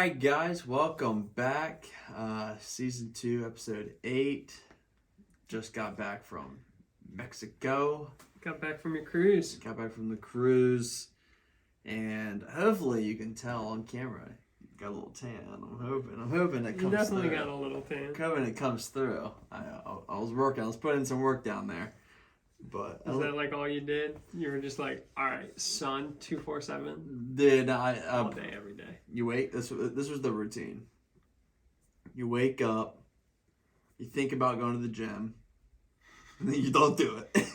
Alright guys, welcome back. Season 2, episode 8. Just got back from Mexico. Got back from your cruise. Got back from the cruise. And hopefully you can tell on camera. Got a little tan. I'm hoping it comes through. You definitely got a little tan. I'm hoping it comes through. I was putting in some work down there. But is that like all you did? You were just like, all right, sun, 247. Did all day, every day. You wake. This was the routine. You wake up. You think about going to the gym, and then you don't do it.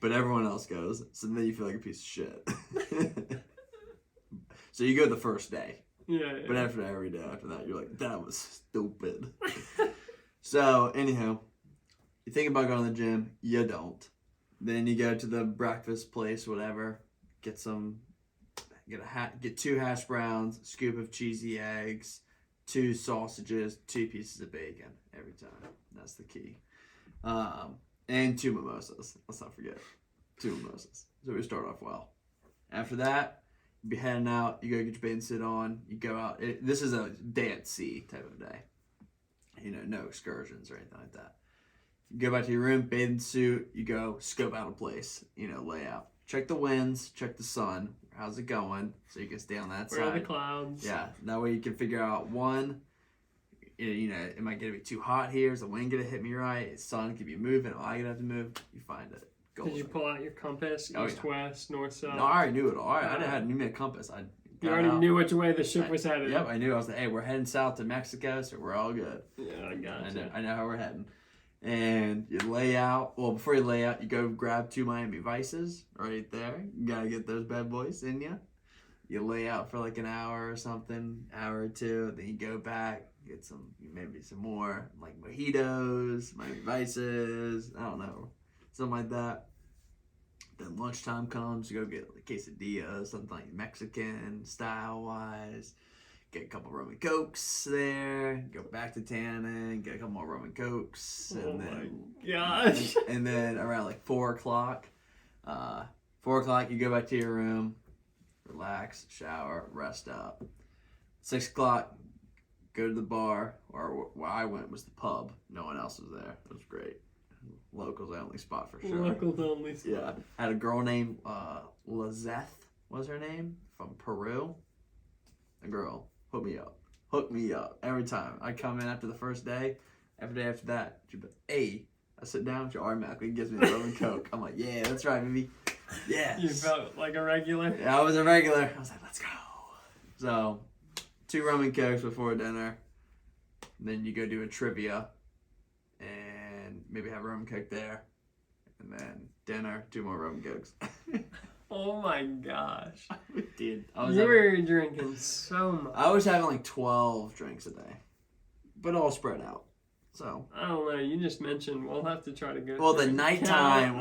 But everyone else goes, so then you feel like a piece of shit. So you go the first day. Yeah. But after every day after that, you're like, that was stupid. So anyhow. You think about going to the gym, you don't. Then you go to the breakfast place, whatever. Get 2 hash browns, a scoop of cheesy eggs, 2 sausages, 2 pieces of bacon every time. That's the key. And 2 mimosas. Let's not forget. 2 mimosas. So we start off well. After that, you be heading out. You go get your bathing suit on. You go out. This is a day at sea type of day. No excursions or anything like that. You go back to your room, bathing suit, you go scope out a place, lay out. Check the winds, check the sun, how's it going, so you can stay on that side. Where are the clouds? Yeah, that way you can figure out, one, am I going to be too hot here? Is the wind going to hit me right? Is the sun could be moving? Am I going to have to move? You find it. Did you pull out your compass, east, west, north, south? No, I already knew it all. I didn't need a compass. You already knew which way the ship was headed. Yep, I knew. I was like, hey, we're heading south to Mexico, so we're all good. Yeah, I got you. I know how we're heading. And you lay out. Well, before you lay out, you go grab 2 Miami Vices right there. You gotta get those bad boys in you. You lay out for like an hour or something, hour or 2. Then you go back, get maybe some more like mojitos, Miami Vices. I don't know, something like that. Then lunchtime comes, you go get like quesadillas, something like Mexican style wise. Get a couple rum and cokes there. Go back to Tannin. Get a couple more rum and cokes. And my gosh! And then around like 4 o'clock, you go back to your room, relax, shower, rest up. 6 o'clock, go to the bar, or where I went was the pub. No one else was there. It was great. Locals only spot for sure. Locals only spot. Yeah. Had a girl named Lizeth was her name, from Peru. A girl. Hook me up every time. I come in after the first day. Every day after that, I sit down, she automatically gives me a rum and coke. I'm like, yeah, that's right, baby. Yes. You felt like a regular? Yeah, I was a regular. I was like, let's go. So, 2 rum and cokes before dinner. Then you go do a trivia. And maybe have a rum and coke there. And then dinner, 2 more rum and cokes. Oh my gosh. Dude, you were drinking so much. I was having like 12 drinks a day. But all spread out. So I don't know, you just mentioned we'll have to try to go. Well the nighttime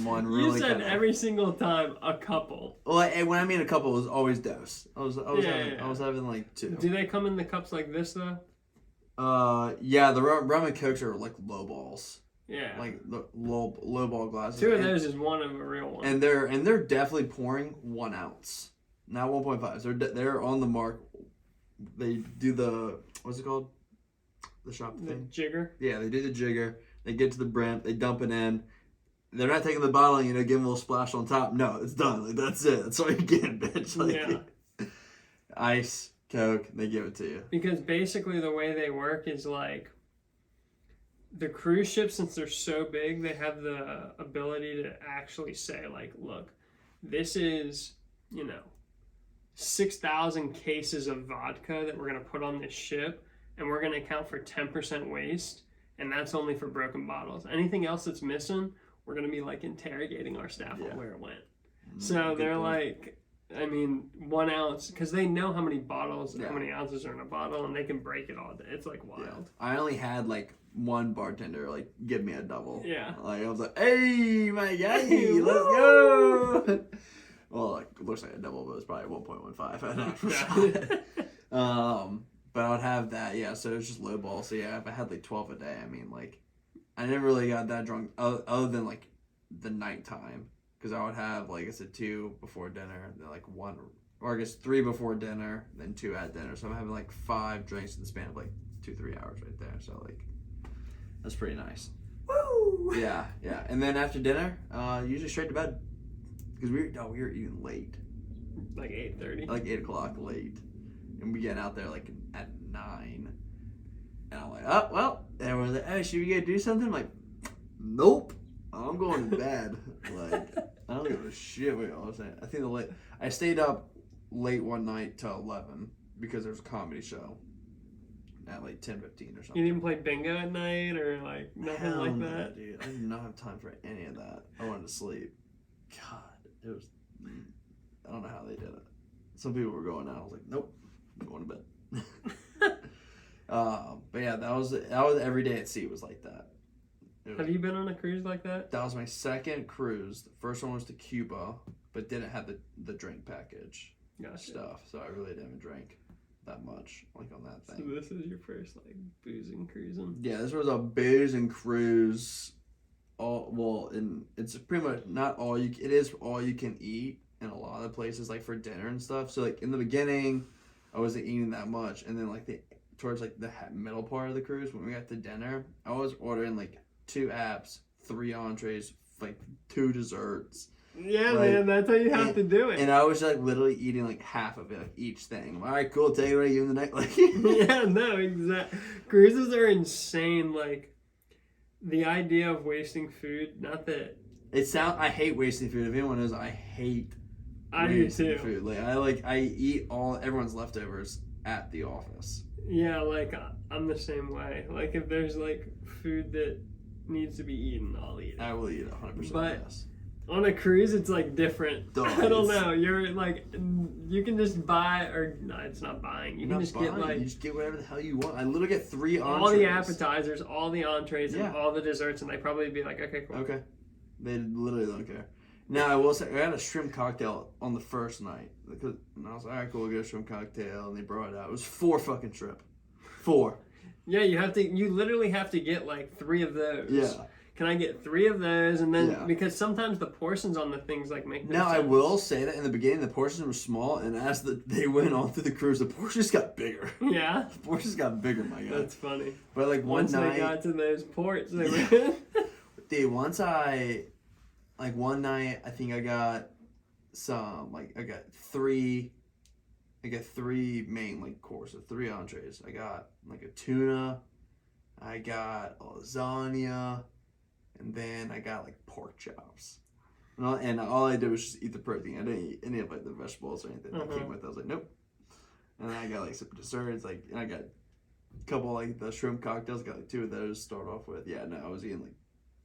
one really you said every single time a couple. Well, when I mean a couple, it was always dose. I was having like 2. Do they come in the cups like this though? Yeah, the rum and cokes are like low balls. Yeah. Like the low ball glasses. 2 of those is one of a real one. And they're definitely pouring 1 ounce, not 1.5. They're on the mark. They do the what's it called? The shop thing. The jigger. Yeah, they do the jigger. They get to the brim. They dump it in. They're not taking the bottle and give them a little splash on top. No, it's done. Like that's it. That's all you're getting, bitch. Like, yeah. Ice, Coke. They give it to you. Because basically the way they work is like. The cruise ships, since they're so big, they have the ability to actually say, like, look, this is, 6,000 cases of vodka that we're going to put on this ship, and we're going to account for 10% waste, and that's only for broken bottles. Anything else that's missing, we're going to be, like, interrogating our staff on where it went. So they're like, 1 ounce, because they know how many bottles, how many ounces are in a bottle, and they can break it all day. It's, like, wild. Yeah. I only had, like, 1 bartender give me a double. Yeah. Like I was like, hey my guy, let's go. Well, it looks like a double, but it's probably 1.15 an actual shot. But I would have that, yeah. So it was just low ball. So yeah, if I had like 12 a day, I never really got that drunk other than like the nighttime, because I would have like I said 2 before dinner, then like 1 or I guess 3 before dinner, then 2 at dinner. So I'm having like 5 drinks in the span of like 2-3 hours right there. So like, that's pretty nice. Woo! Yeah. And then after dinner, usually straight to bed because we were eating late, Like 8:30. like 8 o'clock late, and we get out there like at 9. And I'm like, oh well. And everyone's like, hey, should we go do something? I'm like, nope. I'm going to bed. Like, I don't give a shit what y'all are saying. I think I stayed up late one night till 11 because there was a comedy show at like 10:15 or something. You didn't play bingo at night or like nothing Hell like no, that? dude. I did not have time for any of that. I wanted to sleep. God, it was. I don't know how they did it. Some people were going out. I was like, nope, I'm going to bed. But yeah, that was every day at sea was like that. Have you been on a cruise like that? That was my second cruise. The first one was to Cuba, but didn't have the drink package stuff. So I really didn't drink that much like on that thing. So this is your first like boozing cruising? Yeah, this was a boozing cruise. And it's pretty much not all it is all you can eat in a lot of places like for dinner and stuff. So like in the beginning, I wasn't eating that much, and then like towards like the middle part of the cruise when we got to dinner, I was ordering like 2 apps, 3 entrees, like 2 desserts. Yeah, like, man, that's how you have to do it. And I was like literally eating like half of it, like each thing. All right, cool. Take it away. You in the night, like. Yeah, no, exactly. Cruises are insane. Like the idea of wasting food. Not that I hate wasting food. If anyone knows, I hate. I do too. Food. I eat everyone's leftovers at the office. Yeah, like I'm the same way. Like if there's like food that needs to be eaten, I'll eat it. I will eat it 100%. But yes. On a cruise, it's like different. I don't know. You're like, you can just buy, or no, it's not buying. You can just get like, you just get whatever the hell you want. I literally get 3 entrees. All the appetizers, all the entrees, and all the desserts, and they probably be like, okay, cool. Okay. They literally don't care. Now I will say, I had a shrimp cocktail on the first night, and I was like, all right, cool, we'll get a shrimp cocktail, and they brought it out. It was 4 fucking shrimp. 4. Yeah, you literally have to get like 3 of those. Yeah. Can I get 3 of those? And then, because sometimes the portions on the things like make no sense. I will say that in the beginning, the portions were small, and as they went on through the cruise, the portions got bigger. Yeah? The portions got bigger, my God. That's funny. But like once they got to those ports, they were... Dude, one night, I think I got I got 3 main, like, courses, 3 entrees. I got, like, a tuna, I got a lasagna, and then I got, like, pork chops. And all I did was just eat the protein. I didn't eat any of, like, the vegetables or anything that came with it. I was like, nope. And then I got, like, some desserts, like, and I got a couple, like, the shrimp cocktails. I got, like, 2 of those to start off with. Yeah, no, I was eating, like,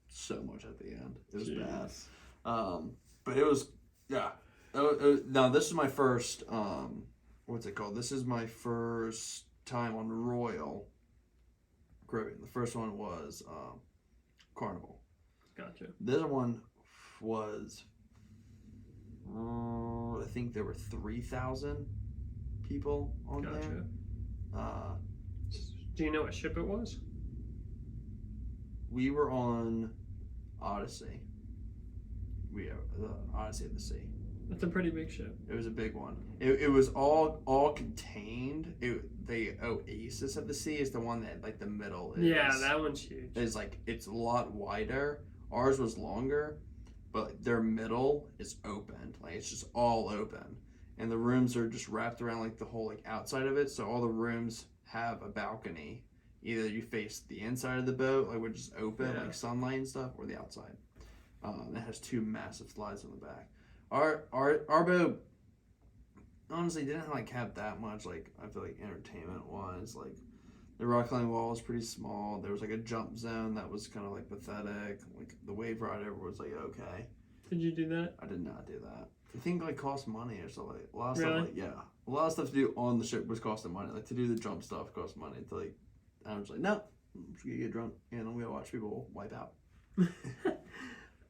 so much at the end. It was bad. But it was, yeah. Now, this is my first, what's it called? This is my first time on Royal Caribbean. The first one was Carnival. Gotcha. This one was, I think there were 3,000 people on there. Do you know what ship it was? We were on Odyssey. The Odyssey of the Sea. That's a pretty big ship. It was a big one. It was all contained. The Oasis of the Sea is the one that like the middle is. Yeah, that one's huge. Is like it's a lot wider. Ours was longer, but their middle is open. Like it's just all open, and the rooms are just wrapped around like the whole like outside of it. So all the rooms have a balcony. Either you face the inside of the boat, like which is open, like sunlight and stuff, or the outside. It has 2 massive slides on the back. Our boat honestly didn't like have that much like I feel like entertainment wise. Like the rock climbing wall was pretty small. There was like a jump zone that was kind of like pathetic. Like the wave rider was like okay. Did you do that? I did not do that. I think like cost money or something. A lot of stuff like a lot of stuff to do on the ship was costing money. Like to do the jump stuff cost money. To like I was like no, I'm just gonna get drunk and I'm gonna watch people wipe out.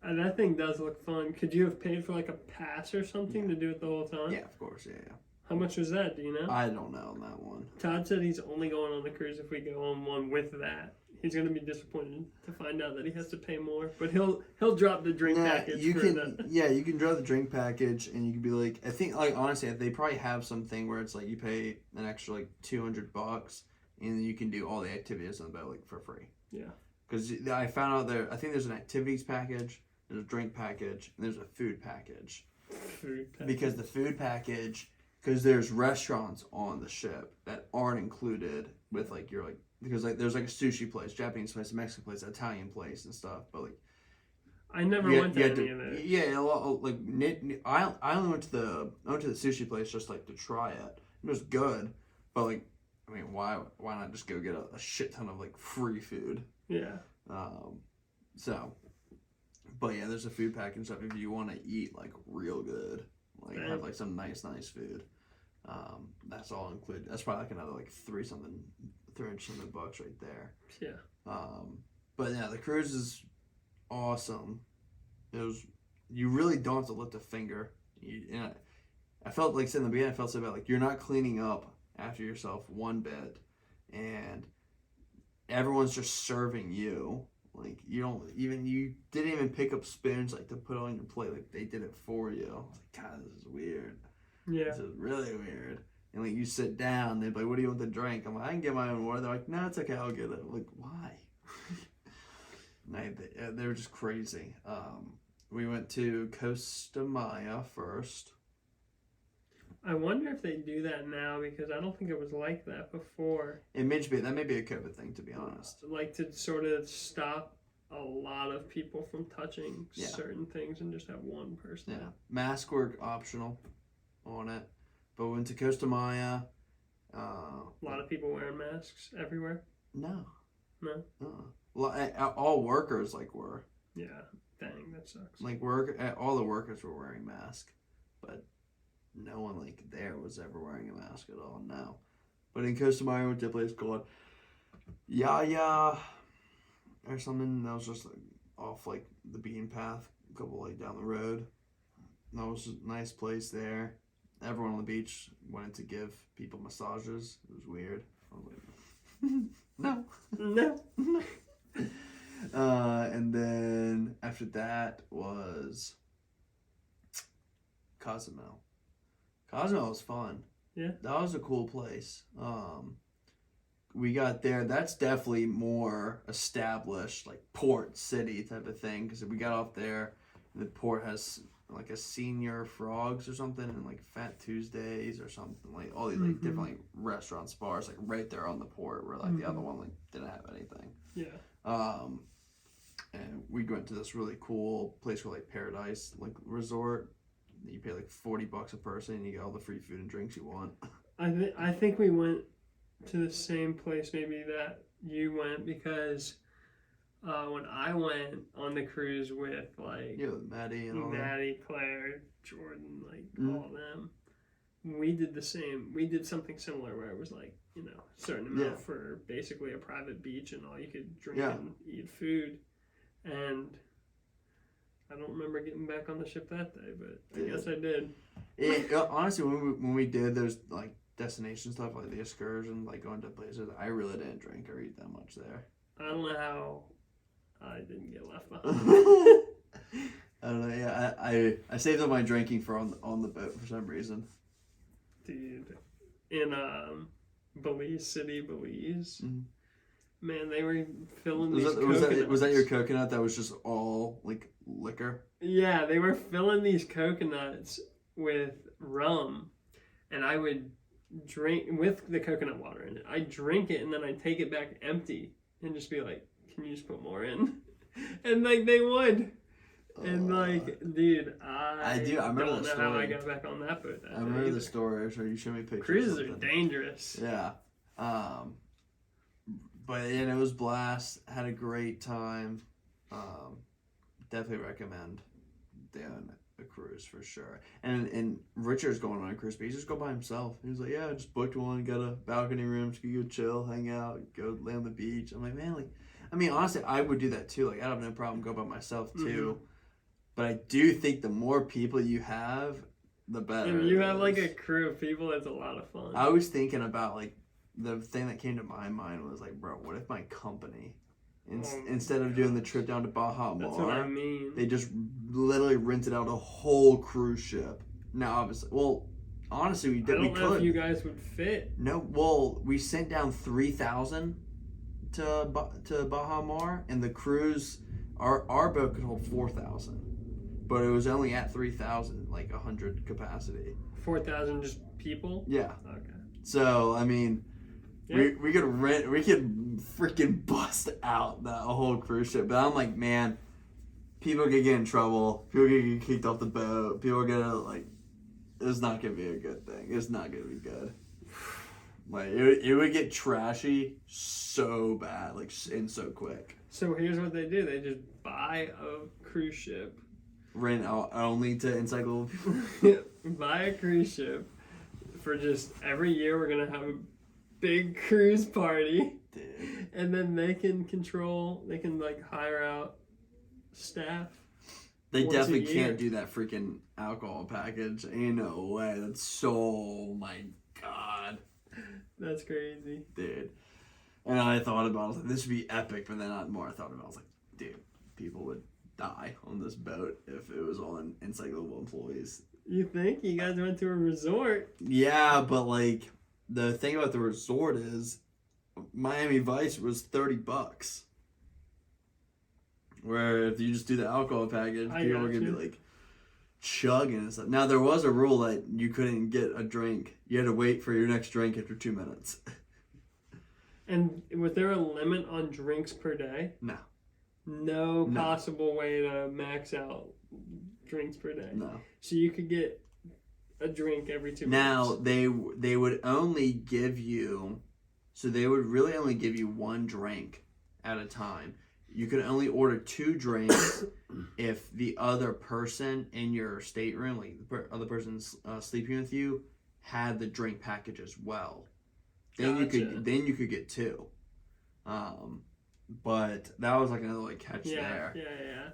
And that thing does look fun. Could you have paid for like a pass or something to do it the whole time? Yeah, of course, yeah. How much was that? Do you know? I don't know on that one. Todd said he's only going on the cruise if we go on one with that. he's gonna be disappointed to find out that he has to pay more. But he'll drop the drink package. You can drop the drink package, and you can be like, I think like honestly, they probably have something where it's like you pay an extra like $200, and you can do all the activities on the boat like for free. Yeah. Because I found out there, I think there's an activities package, there's a drink package, and there's a food package. Because the food package, because there's restaurants on the ship that aren't included with like your like, because like there's like a sushi place, Japanese place, a Mexican place, an Italian place and stuff, but like I never went to any of it. Yeah, a lot like I only went to the sushi place just like to try it. It was good, but like I mean why not just go get a shit ton of like free food? Yeah. So, but yeah, there's a food package stuff if you want to eat like real good, like have like some nice food. That's all included. That's probably like another like $300 something right there. Yeah. But yeah, the cruise is awesome. You really don't have to lift a finger. And I felt like in the beginning, I felt so bad. Like you're not cleaning up after yourself one bit, and everyone's just serving you. Like you didn't even pick up spoons like to put on your plate. Like they did it for you. I was like, God, this is weird. Yeah. This is really weird. And like you sit down, they're like, "What do you want to drink?" I'm like, "I can get my own water." They're like, "No, it's okay, I'll get it." I'm like, why? They were just crazy. We went to Costa Maya first. I wonder if they do that now because I don't think it was like that before. That may be a COVID thing, to be honest. Like to sort of stop a lot of people from touching certain things and just have one person. Yeah, mask work optional on it. But we went to Costa Maya. A lot of people wearing masks everywhere. No. No. All workers were. Yeah. Dang, that sucks. Like all the workers were wearing masks, but no one there was ever wearing a mask at all. No. But in Costa Maya, we went to a place called Yaya or something that was just off the beaten path, a couple down the road. That was a nice place there. Everyone on the beach wanted to give people massages. It was weird. I was like, no. And then after that was Cozumel. Cozumel was fun. Yeah. That was a cool place. We got there. That's definitely more established, port city type of thing. Because we got off there, the port has a senior frogs or something, and Fat Tuesdays or something, all these different restaurants, bars, right there on the port, where the other one didn't have anything. Yeah. And we went to this really cool place called Paradise resort. You pay $40 a person, and you get all the free food and drinks you want. I think we went to the same place maybe that you went because when I went on the cruise with Maddie and all Maddie, Claire, Jordan, all of them, we did the same. We did something similar where it was a certain amount for basically a private beach, and all you could drink and eat food. And I don't remember getting back on the ship that day, but I guess I did. Honestly, when we did, there's destination stuff the excursion, going to places. I really didn't drink or eat that much there. I don't know how I didn't get left behind. I don't know. Yeah, I saved up my drinking for on the boat for some reason. Dude, in Belize City, Belize. Mm-hmm. Man, they were filling these coconuts. Was that your coconut that was just all liquor? Yeah, they were filling these coconuts with rum, and I would drink with the coconut water in it. I'd drink it, and then I'd take it back empty and just be like, "Can you just put more in?" And they would. And dude, I remember the story. How I got back on that boat. I remember the story. So you showed me pictures. Cruises are dangerous. Yeah. But it was blast. Had a great time. Definitely recommend doing a cruise for sure. And Richard's going on a cruise, but he's just go by himself. He was like, "Yeah, I just booked one. Got a balcony room. So you go chill, hang out, go lay on the beach." I'm like, man, honestly, I would do that too. I'd have no problem go by myself too. Mm-hmm. But I do think the more people you have, the better. If you have a crew of people, it's a lot of fun. I was thinking about the thing that came to my mind was bro, what if my company Instead of doing the trip down to Baja Mar. That's what I mean. They just literally rented out a whole cruise ship. Now, obviously, honestly, we did. I don't know if you guys would fit. No, well, we sent down 3,000 to Baja Mar, and the cruise, our boat could hold 4,000, but it was only at 3,000, like 100 capacity. 4,000 just people? Yeah. Okay. So I mean, Yeah. we could freaking bust out that whole cruise ship, but I'm like, man, people could get in trouble. People could get kicked off the boat. People are gonna like. It's not gonna be a good thing. It's not gonna be good. Like it would get trashy so bad, like and so quick. So here's what they do: they just buy a cruise ship, Rent out only to encyclopedia. buy a cruise ship for just every year. We're gonna have a big cruise party, Dude. and then they can control. They can like hire out staff. They once a definitely year. can't do that freaking alcohol package. Ain't no way. That's so my god. That's crazy. Dude. And I thought about it, I was like, this would be epic, but then the more I thought about it, I was like, dude, people would die on this boat if it was all encyclopedia employees. You think you guys went to a resort? Yeah, but like the thing about the resort is Miami Vice was $30. Where if you just do the alcohol package, people are gonna be like chugging and stuff. Now there was a rule that you couldn't get a drink. You had to wait for your next drink after 2 minutes. And was there a limit on drinks per day? No. No possible way to max out drinks per day. No. So you could get a drink every 2 Now minutes. they would only give you, so they would really only give you one drink at a time. You could only order 2 drinks if the other person in your stateroom, like the other person's sleeping with you, had the drink package as well. Then you could get 2. But that was like another like catch there. Yeah.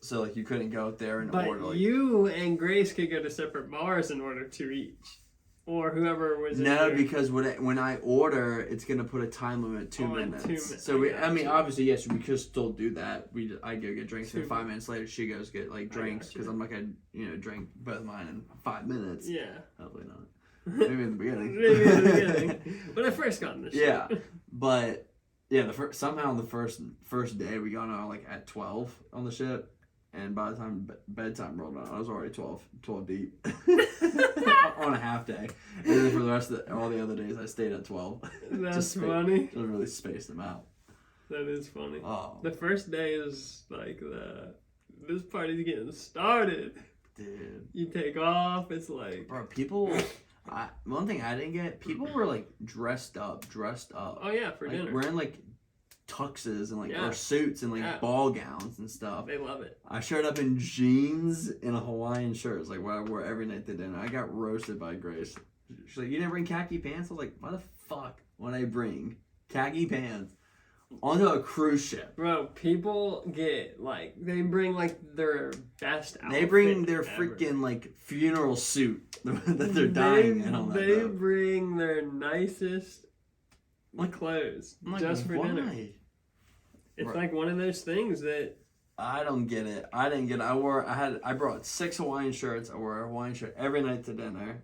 So like you couldn't go out there and order But like you and Grace could go to separate bars and order 2 each. Or whoever was in no, there. because when I order, it's gonna put a time limit 2 minutes. 2 minutes. So I mean, obviously, yes, we could still do that. I go get drinks, and 5 minutes later, she goes get like drinks because I'm not gonna drink both mine in 5 minutes. Yeah. Hopefully not. Maybe in the beginning. Maybe in the beginning. When I first got in the ship. Yeah, but yeah, somehow on the first day we got on like at 12 on the ship. And by the time bedtime rolled around, I was already 12 deep on a half day. And then for the rest of all the other days, I stayed at 12. That's funny. Just really spaced them out. That is funny. Oh, The first day is like this party's getting started. dude. You take off, it's like... Bro, people... one thing I didn't get, people were like dressed up. Oh yeah, for like, dinner. wearing like tuxes and like Yeah. or suits and like Yeah. ball gowns and stuff. They love it. I showed up in jeans and a Hawaiian shirt. It's like what I wore every night to dinner. I got roasted by Grace. She's like, you didn't bring khaki pants? I was like, why the fuck would I bring khaki pants onto a cruise ship? Bro, people get like, they bring like their best outfit. They bring their ever. freaking like funeral suit that they're dying in on that They boat. bring their nicest clothes I'm like, just for why? dinner. It's Right. like one of those things that I don't get it. I didn't get it. I brought 6 Hawaiian shirts. I wore a Hawaiian shirt every night to dinner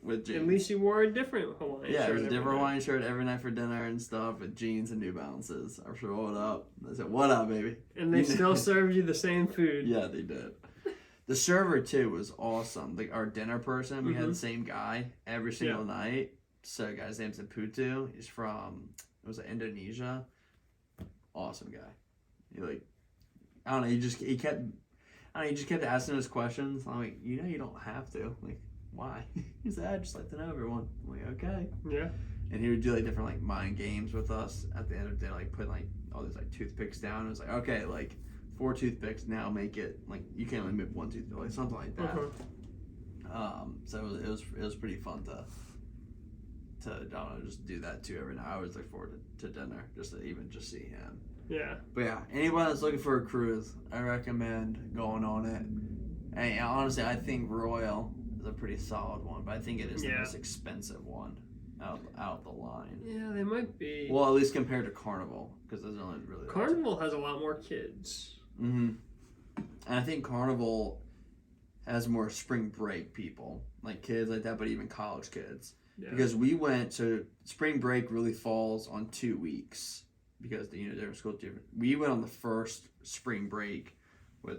with jeans. at least you wore a different Hawaiian Yeah, shirt. it was a every different night. Hawaiian shirt every night for dinner and stuff with jeans and New Balances. I said, what up? I said, what up, baby? And they still served you the same food. Yeah, they did. The server, too, was awesome. Like, our dinner person, we had the same guy every single night. So, guy's name's Putu. He's from, Indonesia. Awesome guy. I don't know, he just kept asking us questions. I'm like, you don't have to. I'm like, why? He said, I just like to know everyone. I'm like, okay. Yeah. And he would do like different like mind games with us at the end of the day, like put like all these like toothpicks down. It was like, okay, like 4 toothpicks now make it like you can't only move 1 toothpick, like something like that. So it was pretty fun to I don't know, just do that too every night. I always look forward to dinner just to even just see him. Yeah. But yeah, anyone that's looking for a cruise, I recommend going on it. And honestly, I think Royal is a pretty solid one, but I think it is the Yeah. most expensive one. out the line. Yeah, they might be. Well, at least compared to Carnival, because there's only really Carnival has a lot more kids. Mm-hmm. And I think Carnival has more spring break people, like kids like that, but even college kids. Yeah. Because we went, so spring break really falls on 2 weeks because the different schools different. We went on the first spring break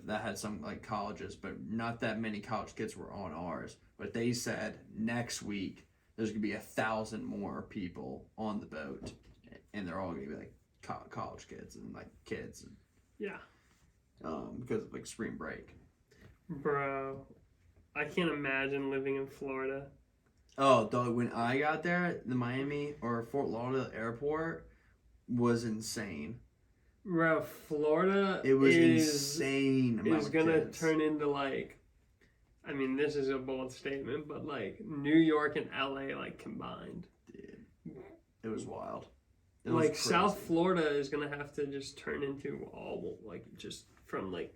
that had some like colleges, but not that many college kids were on ours. But they said next week there's gonna be 1,000 more people on the boat, and they're all gonna be like college kids and like kids. And, yeah. Because of like spring break. Bro, I can't imagine living in Florida. Oh, dog! When I got there, the Miami or Fort Lauderdale airport was insane. Bro, Florida it was insane. Is gonna turn into like, I mean, this is a bold statement, but like New York and LA like combined. Dude, it was wild. It like was South Florida is gonna have to just turn into all like just from like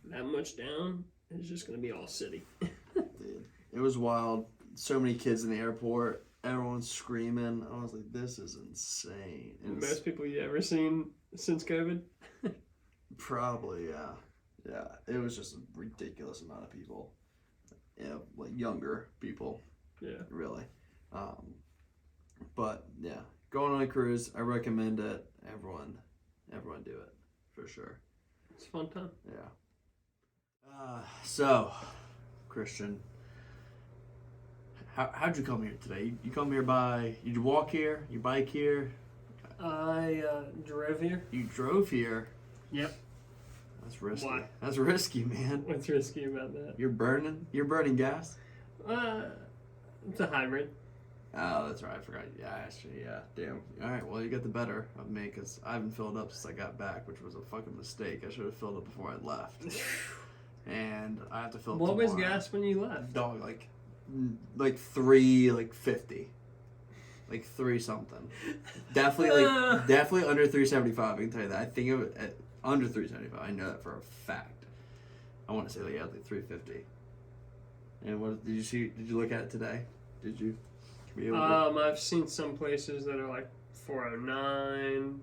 that much down. It's just gonna be all city. Dude, it was wild. So many kids in the airport. Everyone's screaming. I was like, this is insane. Most people you ever seen since COVID? Probably, yeah. Yeah, it was just a ridiculous amount of people. Yeah, like younger people. Yeah. Really. But, yeah. Going on a cruise, I recommend it. Everyone do it. For sure. It's a fun time. Yeah. So, Christian, how'd you come here today? You come here you walk here? You bike here? I drove here. You drove here? Yep. That's risky. Why? That's risky, man. What's risky about that? You're burning gas? It's a hybrid. Oh, that's right. I forgot. Yeah, actually, yeah. Damn. All right, well, you got the better of me because I haven't filled up since I got back, which was a fucking mistake. I should have filled up before I left. And I have to fill up What tomorrow. was gas when you left? Dog, like 350. Like 3 something. Definitely under 375. I can tell you that. I think of it at under 375. I know that for a fact. I want to say like 350. And what did you see? Did you look at it today? Did you? I've seen some places that are like 409,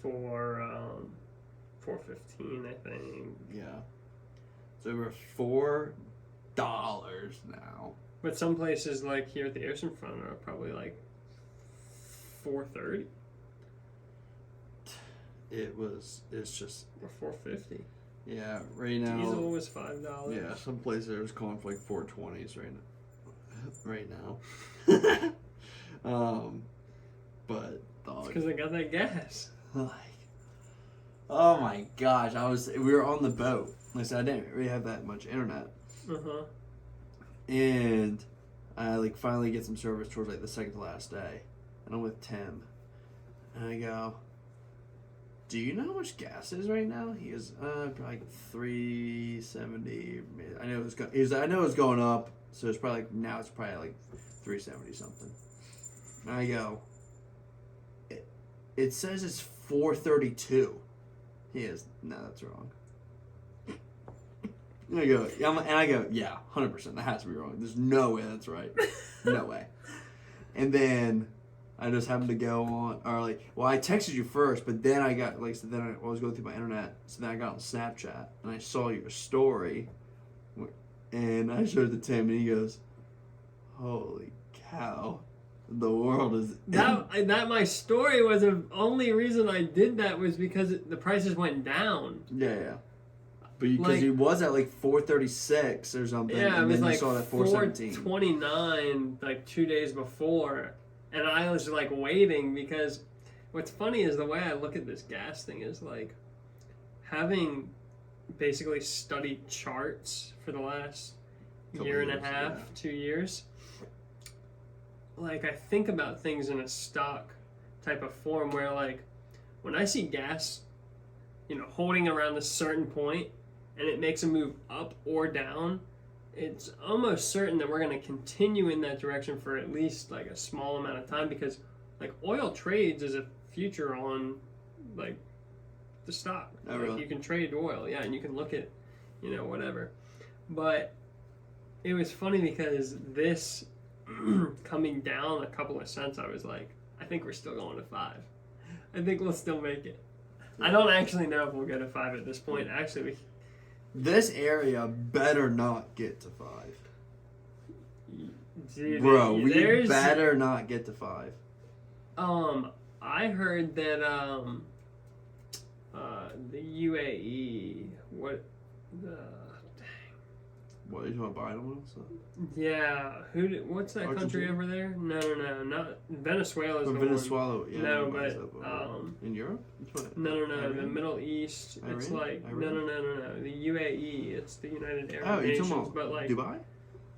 415, I think. Yeah. It's over $4 now. But some places like here at the oceanfront are probably like 430. It's just or 450. Yeah, right now. Diesel was $5. Yeah, some places are just calling for like 420s right now. But dog. It's because I got that gas. Like, oh my gosh, we were on the boat. Like I said, I didn't really have that much internet. And I finally get some service towards the second to last day, and I'm with Tim, and I go, "Do you know how much gas is right now?" He goes, "Probably like 370." I know it was going up, so it's probably now it's probably like 370 something. And I go, "It says it's 432." He is, "No, that's wrong." And I go, yeah, 100%. That has to be wrong. There's no way that's right. No way. And then I just happened to go on, or I texted you first, but then I got, then I was going through my internet, so then I got on Snapchat, and I saw your story, and I showed it to Tim, and he goes, "Holy cow, the world is..." That my story was the only reason I did that was because the prices went down. Yeah. But because he was at 436 or something, yeah, and it was then you saw that 417. 429 2 days before, and I was waiting because what's funny is the way I look at this gas thing is having basically studied charts for the last year and a half, 2 years. I think about things in a stock type of form where when I see gas, holding around a certain point, and it makes a move up or down, it's almost certain that we're going to continue in that direction for at least a small amount of time because oil trades as a future on the stock. Oh, really? You can trade oil, yeah, and you can look at whatever. But it was funny because this coming down a couple of cents, I was like, I think we're still going to 5. I think we'll still make it. I don't actually know if we'll get a 5 at this point. Actually, this area better not get to 5. Dude, Bro, we better not get to 5. I heard that the UAE, what What, you want to buy them? Yeah, what's that country over there? No, not Venezuela's the Venezuela, one. yeah. No, but in Europe? No, the Middle East. Iran? It's like Iran? No. The UAE, it's the United Arab you're Nations, talking about but like Dubai?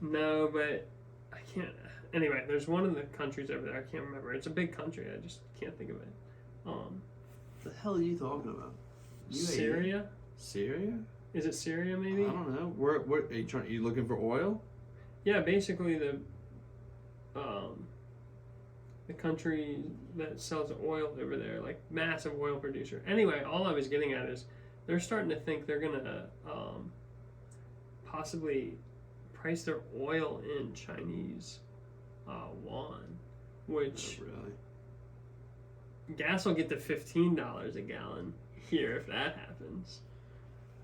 No, but I can't. Anyway, there's one of the countries over there. I can't remember. It's a big country. I just can't think of it. The hell are you talking about? Syria? Syria? Is it Syria? Maybe. I don't know. Where are you trying? Are you looking for oil? Yeah, basically the country that sells oil over there, like massive oil producer. Anyway, all I was getting at is they're starting to think they're gonna possibly price their oil in Chinese yuan, which gas will get to $15 a gallon here if that happens.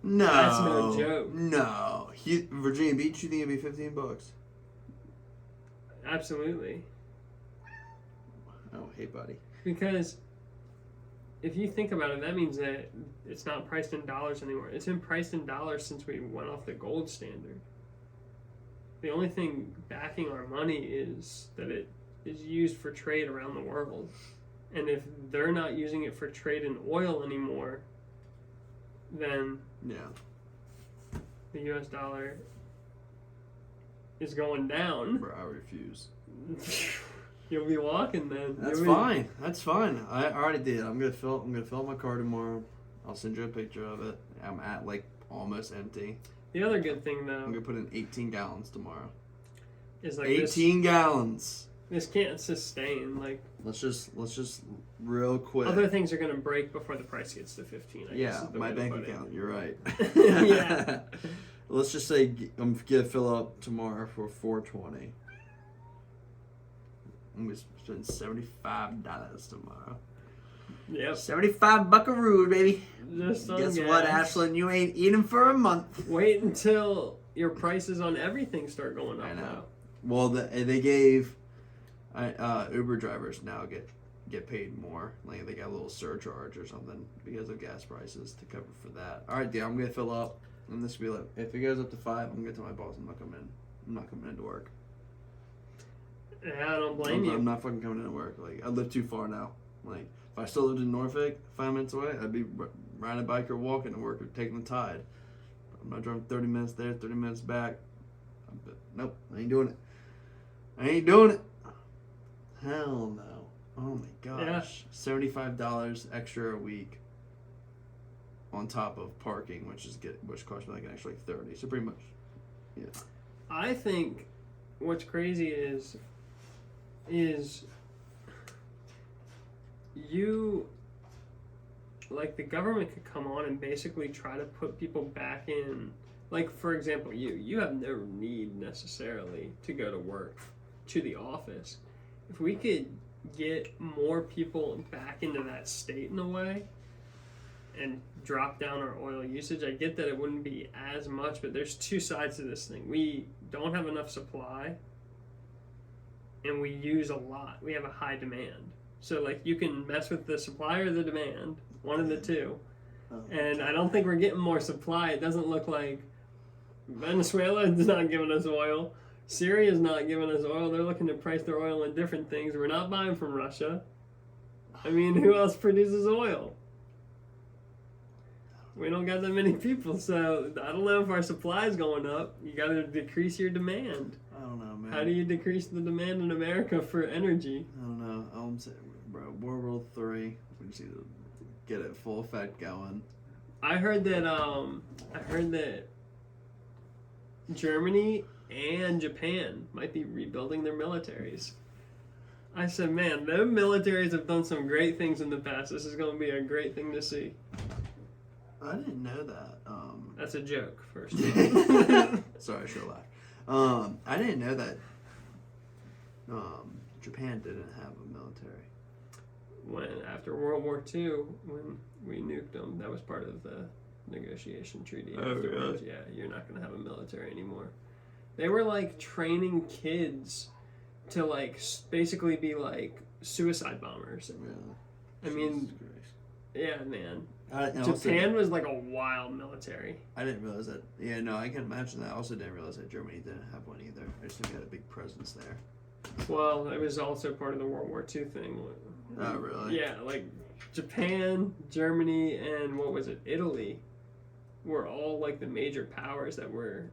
No, that's no joke. No, Virginia Beach, you think it'd be $15? Absolutely. Oh, hey, buddy. Because if you think about it, that means that it's not priced in dollars anymore. It's been priced in dollars since we went off the gold standard. The only thing backing our money is that it is used for trade around the world. And if they're not using it for trade in oil anymore, then the US dollar is going down. Bro, I refuse. You'll be walking then. That's fine. That's fine. I already did. I'm gonna fill my car tomorrow. I'll send you a picture of it. I'm at like almost empty. The other good thing though, I'm gonna put in 18 gallons tomorrow. Is like 18 gallons. This can't sustain. Like let's just real quick. Other things are gonna break before the price gets to 15. I guess is the my way to bank put it. account. You're right. Yeah. Let's just say I'm gonna fill up tomorrow for $4.20. I'm gonna spend $75 tomorrow. Yep. 75 buckaroos, baby. Just on Guess gas. what, Ashlyn? You ain't eating for a month. Wait until your prices on everything start going up. I know. Now. Well, they gave Uber drivers now get paid more. Like they got a little surcharge or something because of gas prices to cover for that. All right, I'm gonna fill up, and this will be like if it goes up to 5, I'm gonna get to my boss. I'm not coming into work. Yeah, I don't blame you. I'm not fucking coming into work. Like I live too far now. Like if I still lived in Norfolk, 5 minutes away, I'd be riding a bike or walking to work or taking the tide. I'm not driving 30 minutes there, 30 minutes back. Nope, I ain't doing it. Hell no. Oh my gosh. Yeah. $75 extra a week on top of parking, which costs me like an extra like 30. So pretty much, yeah. I think what's crazy is you, like, the government could come on and basically try to put people back in, like, for example, you have no need necessarily to go to work, to the office. If we could get more people back into that state in a way and drop down our oil usage, I get that it wouldn't be as much, but there's two sides to this thing. We don't have enough supply and we use a lot. We have a high demand. So, like, you can mess with the supply or the demand, one of the two. And I don't think we're getting more supply. It doesn't look like Venezuela is not giving us oil. Syria is not giving us oil. They're looking to price their oil in different things. We're not buying from Russia. I mean, who else produces oil? We don't got that many people, so I don't know if our supply is going up. You got to decrease your demand. I don't know, man. How do you decrease the demand in America for energy? I don't know. I'm saying, bro, World War III. We just need to get it full effect going. I heard that Germany and Japan might be rebuilding their militaries. I said, man, those militaries have done some great things in the past. This is going to be a great thing to see. I didn't know that. That's a joke, first. Sorry, I should laugh. I didn't know that Japan didn't have a military. When after World War II, when we nuked them, that was part of the negotiation treaty. Oh, Afterwards. really? Yeah, you're not gonna have a military anymore. They were like training kids to like basically be like suicide bombers. Yeah. I mean, Jesus Christ. yeah, man. And Japan was like a wild military. I didn't realize that. Yeah, no, I can imagine that. I also didn't realize that Germany didn't have one either. I just knew we had a big presence there. Well, it was also part of the World War II thing. Oh, really? Yeah, like Japan, Germany, and what was it, Italy, were all like the major powers that were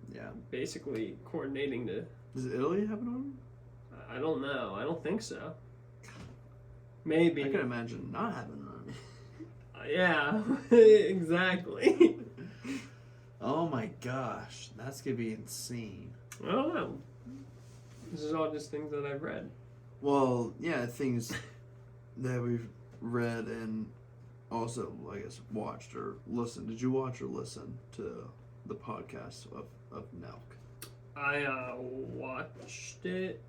basically coordinating to. Does Italy have an army? I don't know. I don't think so. Maybe. I can imagine not having an army. Yeah, exactly. Oh my gosh, that's gonna be insane. I don't know. This is all just things that I've read. Well, yeah, things that we've read and also, I guess, watched or listened. Did you watch or listen to the podcast of Nelk? I watched it.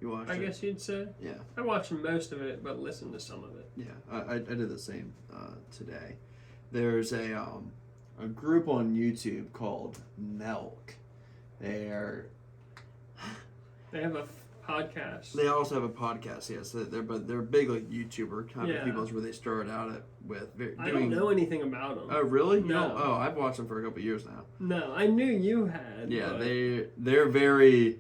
You watched it? I guess you'd say. Yeah. I watched most of it, but listened to some of it. Yeah, I did the same today. There's a group on YouTube called Nelk. They have a podcast. They also have a podcast, yes. They're big like YouTuber kind of people. That's where they started out with. I don't know anything about them. Oh really? No. Oh, I've watched them for a couple years now. No, I knew you had. Yeah, but... they're very.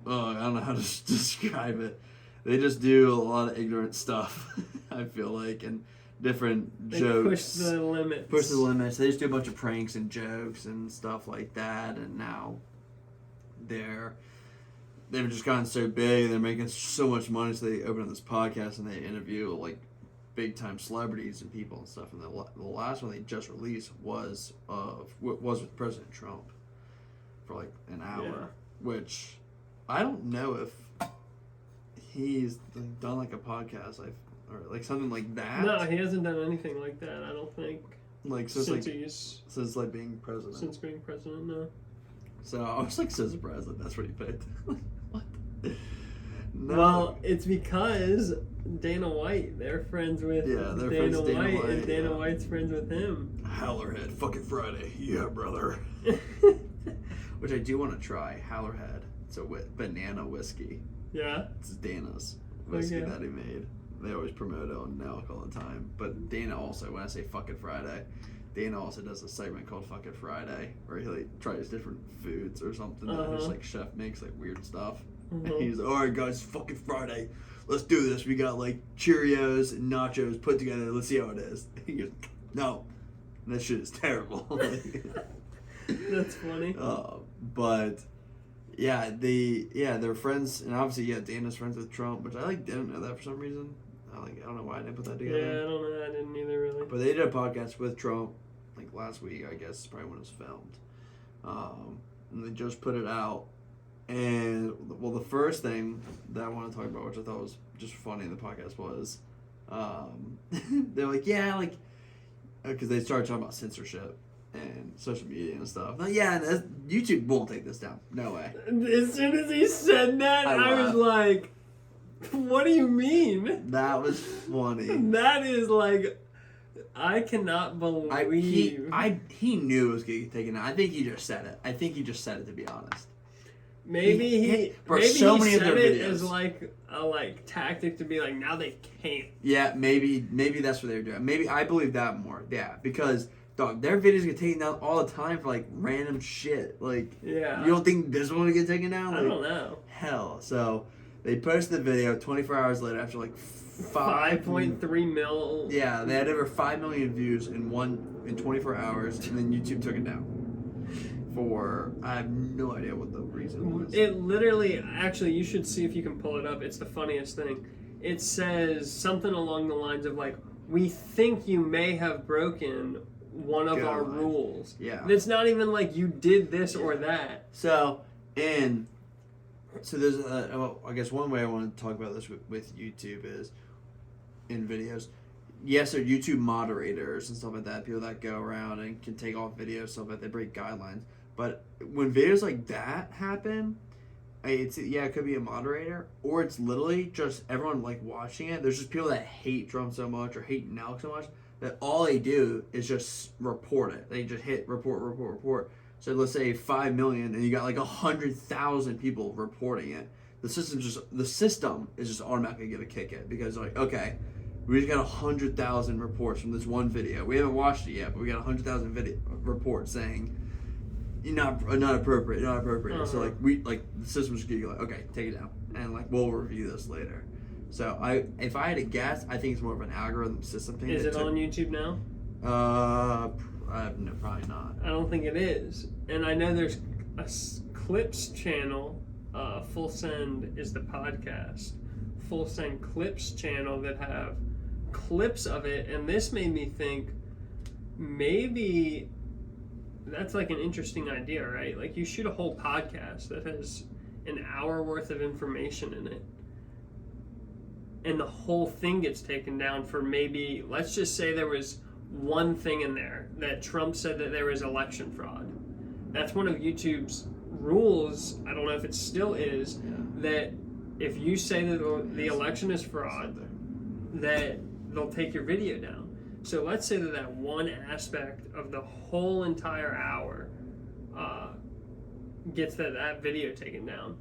I don't know how to describe it. They just do a lot of ignorant stuff. I feel like, and different jokes. Push the limits. Push the limits. They just do a bunch of pranks and jokes and stuff like that. And now they've just gotten so big. They're making so much money. So they open up this podcast and they interview like big time celebrities and people and stuff. And the last one they just released was with President Trump for like an hour, which I don't know if he's done like a podcast or like something like that. No, he hasn't done anything like that. I don't think. Like since being president. Since being president, no. So I was like so surprised that that's what he picked. What? No. Well, it's because Dana White. They're friends with Dana White, and Dana White's friends with him. Howlerhead, fucking Friday, yeah, brother. Which I do want to try. Howlerhead. It's a banana whiskey. Yeah. It's Dana's whiskey that he made. They always promote it on Nelk all the time. But Dana also, when I say fucking Friday, Dana also does a segment called Fucking Friday where he like tries different foods or something that just like chef makes like weird stuff. And he's like, alright guys, fucking Friday. Let's do this. We got like Cheerios and nachos put together. Let's see how it is. He goes, no. That shit is terrible. That's funny. But yeah, they're friends, and obviously, Dana's friends with Trump, which I didn't know that for some reason. I don't know why I didn't put that together. Yeah, I don't know. I didn't either, really. But they did a podcast with Trump, like last week, I guess, probably when it was filmed. And they just put it out. And, well, the first thing that I want to talk about, which I thought was just funny in the podcast, was they're like, because they started talking about censorship and social media and stuff. Like, YouTube won't take this down. No way. As soon as he said that, I was like, what do you mean? That was funny. That is like, I cannot believe. He knew it was going to get taken down. I think he just said it. To be honest. Maybe he said it as like a tactic to be like, now they can't. Yeah, maybe that's what they were doing. Maybe I believe that more. Yeah, because dog, their videos get taken down all the time for like random shit. Like, you don't think this one would get taken down? Like, I don't know. Hell, so they posted the video 24 hours later after like 5.3 mil. Yeah, they had over 5 million views in 24 hours, and then YouTube took it down. I have no idea what the reason was. It literally, actually, you should see if you can pull it up. It's the funniest thing. It says something along the lines of like, we think you may have broken one of our rules. Yeah. It's not even like you did this or that. So there's I guess one way I want to talk about this with YouTube is in videos. Yes, they're YouTube moderators and stuff like that. People that go around and can take off videos, stuff like that. They break guidelines. But when videos like that happen, it could be a moderator, or it's literally just everyone like watching it. There's just people that hate Trump so much or hate Nelk so much that all they do is just report it. They just hit report. So let's say 5 million, and you got like 100,000 people reporting it. The system is just automatically gonna kick it because like, okay, we just got 100,000 reports from this one video. We haven't watched it yet, but we got 100,000 reports saying not appropriate. Uh-huh. So like the system's gonna be like, okay, take it down, and like we'll review this later. So if I had to guess, I think it's more of an algorithm system thing. Is it on YouTube now? No, probably not. I don't think it is. And I know there's a Clips channel. Full Send is the podcast. Full Send Clips channel that have clips of it, and this made me think maybe that's like an interesting idea, right? Like you shoot a whole podcast that has an hour worth of information in it, and the whole thing gets taken down for maybe, let's just say there was one thing in there that Trump said that there was election fraud. That's one of YouTube's rules. I don't know if it still is, that if you say that the election is fraud, that they'll take your video down. So let's say that one aspect of the whole entire hour gets that video taken down.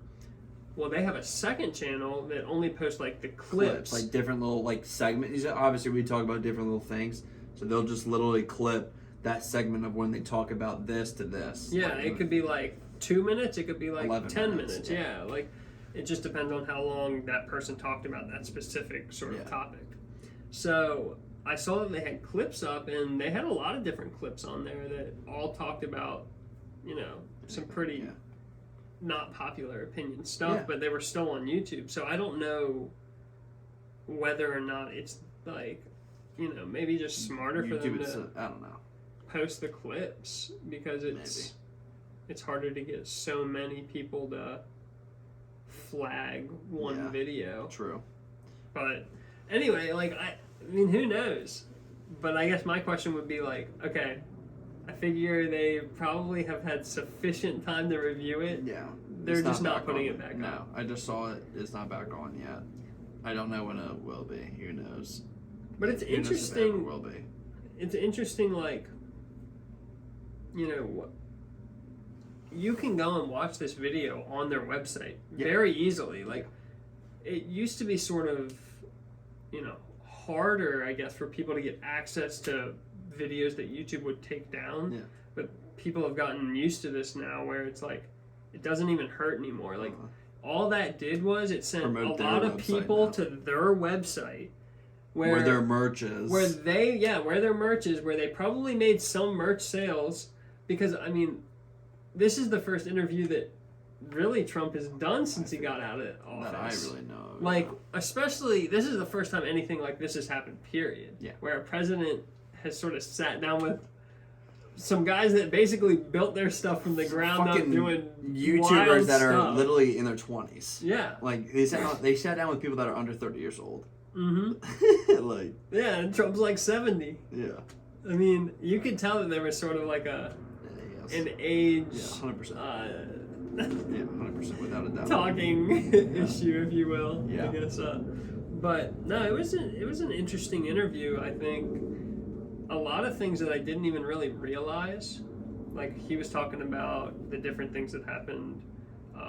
Well, they have a second channel that only posts like the clips. Like different little like segments. Obviously, we talk about different little things, so they'll just literally clip that segment of when they talk about this to this. Yeah, like, it could be like 2 minutes. It could be like 10 minutes. Yeah. Like it just depends on how long that person talked about that specific sort of topic. So I saw that they had clips up, and they had a lot of different clips on there that all talked about, some pretty not popular opinion stuff, but they were still on YouTube. So I don't know whether or not it's like, maybe just smarter for them to I don't know. post the clips, because it's harder to get so many people to flag one video. True. But anyway, like I mean, who knows? But I guess my question would be like, okay, I figure they probably have had sufficient time to review it. Yeah. They're just not putting it back on. No, I just saw it. It's not back on yet. I don't know when it will be. Who knows? But it's interesting. Who knows if it ever will be. It's interesting, like, you can go and watch this video on their website very easily. Like, it used to be sort of, harder, I guess, for people to get access to videos that YouTube would take down. Yeah. But people have gotten used to this now, where it's like, it doesn't even hurt anymore. Like, all that did was it sent a lot of people to their website where their merch is. Where their merch is, where they probably made some merch sales, because, I mean, this is the first interview that really Trump has done since he got out of office. That I really know. Like, especially, this is the first time anything like this has happened, period. Yeah. Where a president has sort of sat down with some guys that basically built their stuff from the ground up, doing YouTubers that stuff. are literally in their 20s. Yeah. Like, they sat down with people that are under 30 years old. Mm-hmm. Like. Yeah, and Trump's like 70. Yeah. I mean, you could tell that there was sort of like an age. Yeah, 100%. Yeah, 100%, without a doubt. Talking issue, if you will. Yeah. I guess. But no, it was an interesting interview. I think a lot of things that I didn't even really realize. Like, he was talking about the different things that happened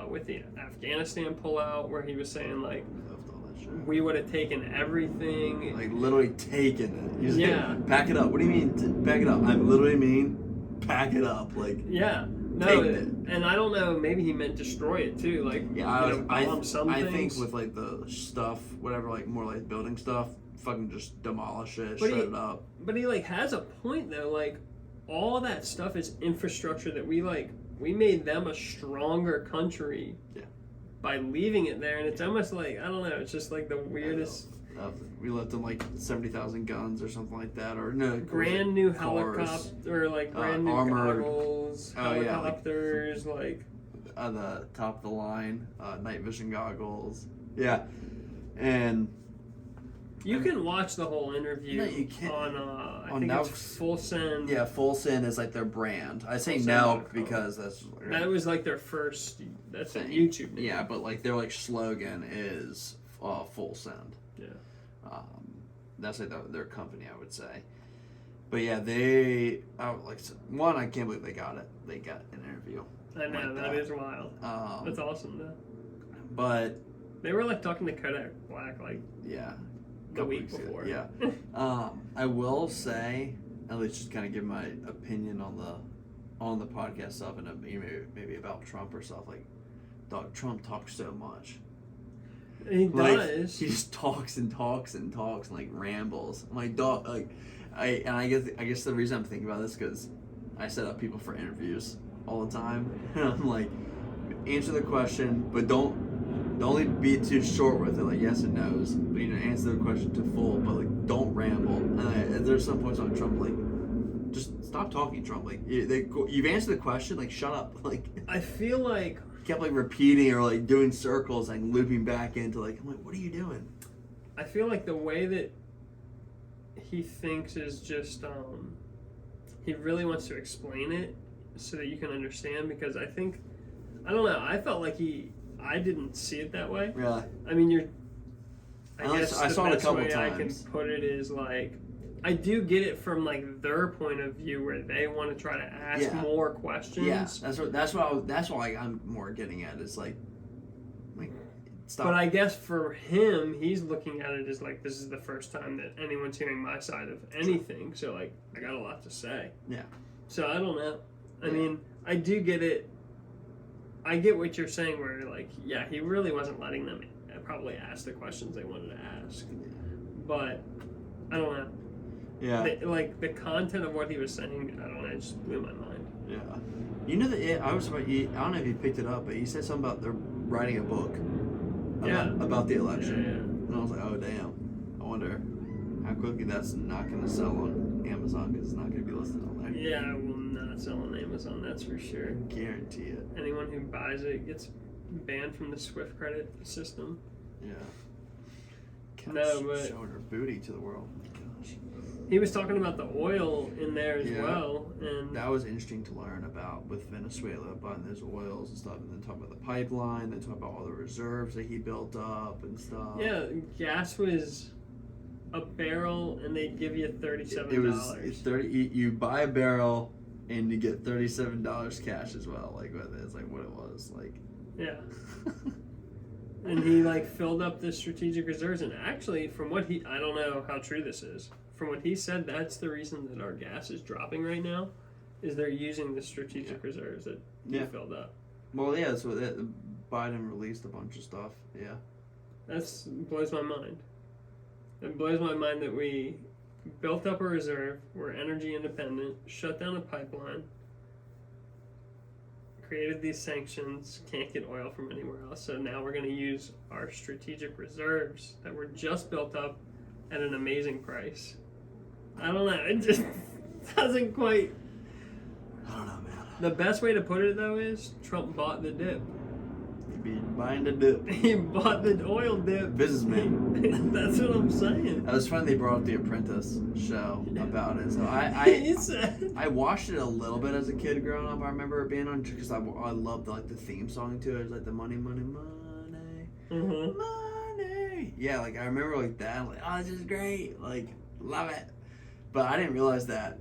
with the Afghanistan pullout, where he was saying like, we would have taken everything. Like, literally taken it. Yeah. Pack it up. What do you mean, pack it up? I literally mean, pack it up. Like, yeah. No, take it. And I don't know, maybe he meant destroy it too. Like, I think with, like, the stuff, whatever, like, more like building stuff, fucking just demolish it, shred it up. But he, like, has a point, though. Like, all that stuff is infrastructure that we made them a stronger country by leaving it there. And it's almost like, I don't know, it's just like the weirdest. We left them like 70,000 guns or something like that, or no, brand new helicopter, or like brand new armored goggles, helicopters, like the top of the line night vision goggles. Yeah, and You can watch the whole interview No, you can't. on I think it's Full Send. Yeah, Full Send is like their brand. I say Full Nelk Send. because that's That was like their first. That's a thing. YouTube name. Yeah, but like their like slogan is Full Send. Yeah. That's like their company, I would say. But yeah, they one. I can't believe they got it. They got an interview. I know, like that is wild. That's awesome though. But they were like talking to Kodak Black like the week before. Yeah. I will say, at least just kind of give my opinion on the podcast stuff and maybe about Trump or stuff. Like, dog, Trump talks so much. He Like, does. he just talks and talks and talks and like rambles. I'm like, dog, like, I guess the reason I'm thinking about this because I set up people for interviews all the time, and I'm like, answer the question, but don't be too short with it, like yes and no's. But answer the question to full, but like don't ramble. And there's some points on Trump, like just stop talking, Trump. Like you've answered the question, like shut up. Like I feel like kept like repeating or like doing circles, like looping back into like I'm like, what are you doing? I feel like the way that he thinks is just he really wants to explain it so that you can understand, because I don't know, I felt like I didn't see it that way. Really? I mean, I guess I the saw it a best couple way times. I can put it is like, I do get it from like their point of view where they want to try to ask more questions. Yeah, that's why I'm more getting at is like stop. But I guess for him, he's looking at it as like, this is the first time that anyone's hearing my side of anything. So like, I got a lot to say. Yeah. So I don't know. I mean, I do get it. I get what you're saying where like, yeah, he really wasn't letting them probably ask the questions they wanted to ask. But I don't know. Yeah. Like the content of what he was saying, I don't know, it just blew my mind. Yeah. You know that I don't know if you picked it up, but he said something about they're writing a book about the election. Yeah. And I was like, oh damn. I wonder how quickly that's not going to sell on Amazon because it's not going to be listed on there. Yeah, it will not sell on Amazon, that's for sure. Guarantee it. Anyone who buys it gets banned from the Swift credit system. Yeah. No, but showing her booty to the world. Oh my gosh. He was talking about the oil in there as well, and that was interesting to learn about with Venezuela buying those oils and stuff, and then talking about the pipeline, then talking about all the reserves that he built up and stuff. Yeah, gas was a barrel, and they'd give you $37. It was 30. You buy a barrel, and you get $37 cash as well. Like it's like what it was like. Yeah. And he like filled up the strategic reserves, and actually, from what I don't know how true this is. From what he said, that's the reason that our gas is dropping right now, is they're using the strategic reserves that he filled up. Well, yeah, so Biden released a bunch of stuff. Yeah. That blows my mind. It blows my mind that we built up a reserve, we're energy independent, shut down a pipeline, created these sanctions, can't get oil from anywhere else, so now we're going to use our strategic reserves that were just built up at an amazing price. I don't know, it just doesn't quite... I don't know, man. The best way to put it, though, is Trump bought the dip. He'd be buying the dip. He bought the oil dip. Businessman. That's what I'm saying. It was funny they brought up The Apprentice show about it. So I watched it a little bit as a kid growing up. I remember it being on because I loved like the theme song to it. It was like the money, money, money, money. Yeah, like I remember like that. I'm like, oh, this is great. Like, love it. But I didn't realize that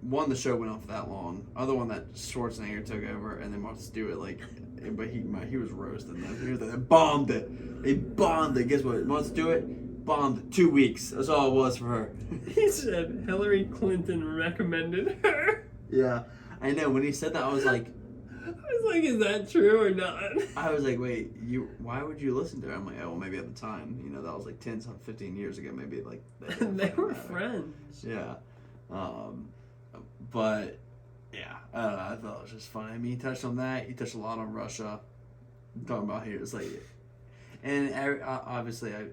one, the show went on for that long. Other one that Schwarzenegger took over and then Martha Stewart like. But he was roasting them. They bombed it. They bombed it. Guess what? Martha Stewart bombed it. 2 weeks. That's all it was for her. He said Hillary Clinton recommended her. Yeah, I know. When he said that, I was like, is that true or not? I was like, wait, why would you listen to her? I'm like, oh, well, maybe at the time, that was like 10, 15 years ago. Maybe like they were friends. Yeah, but. Yeah, I thought it was just funny. I mean, he touched on that. He touched a lot on Russia. I'm talking about here, it's like, and obviously, I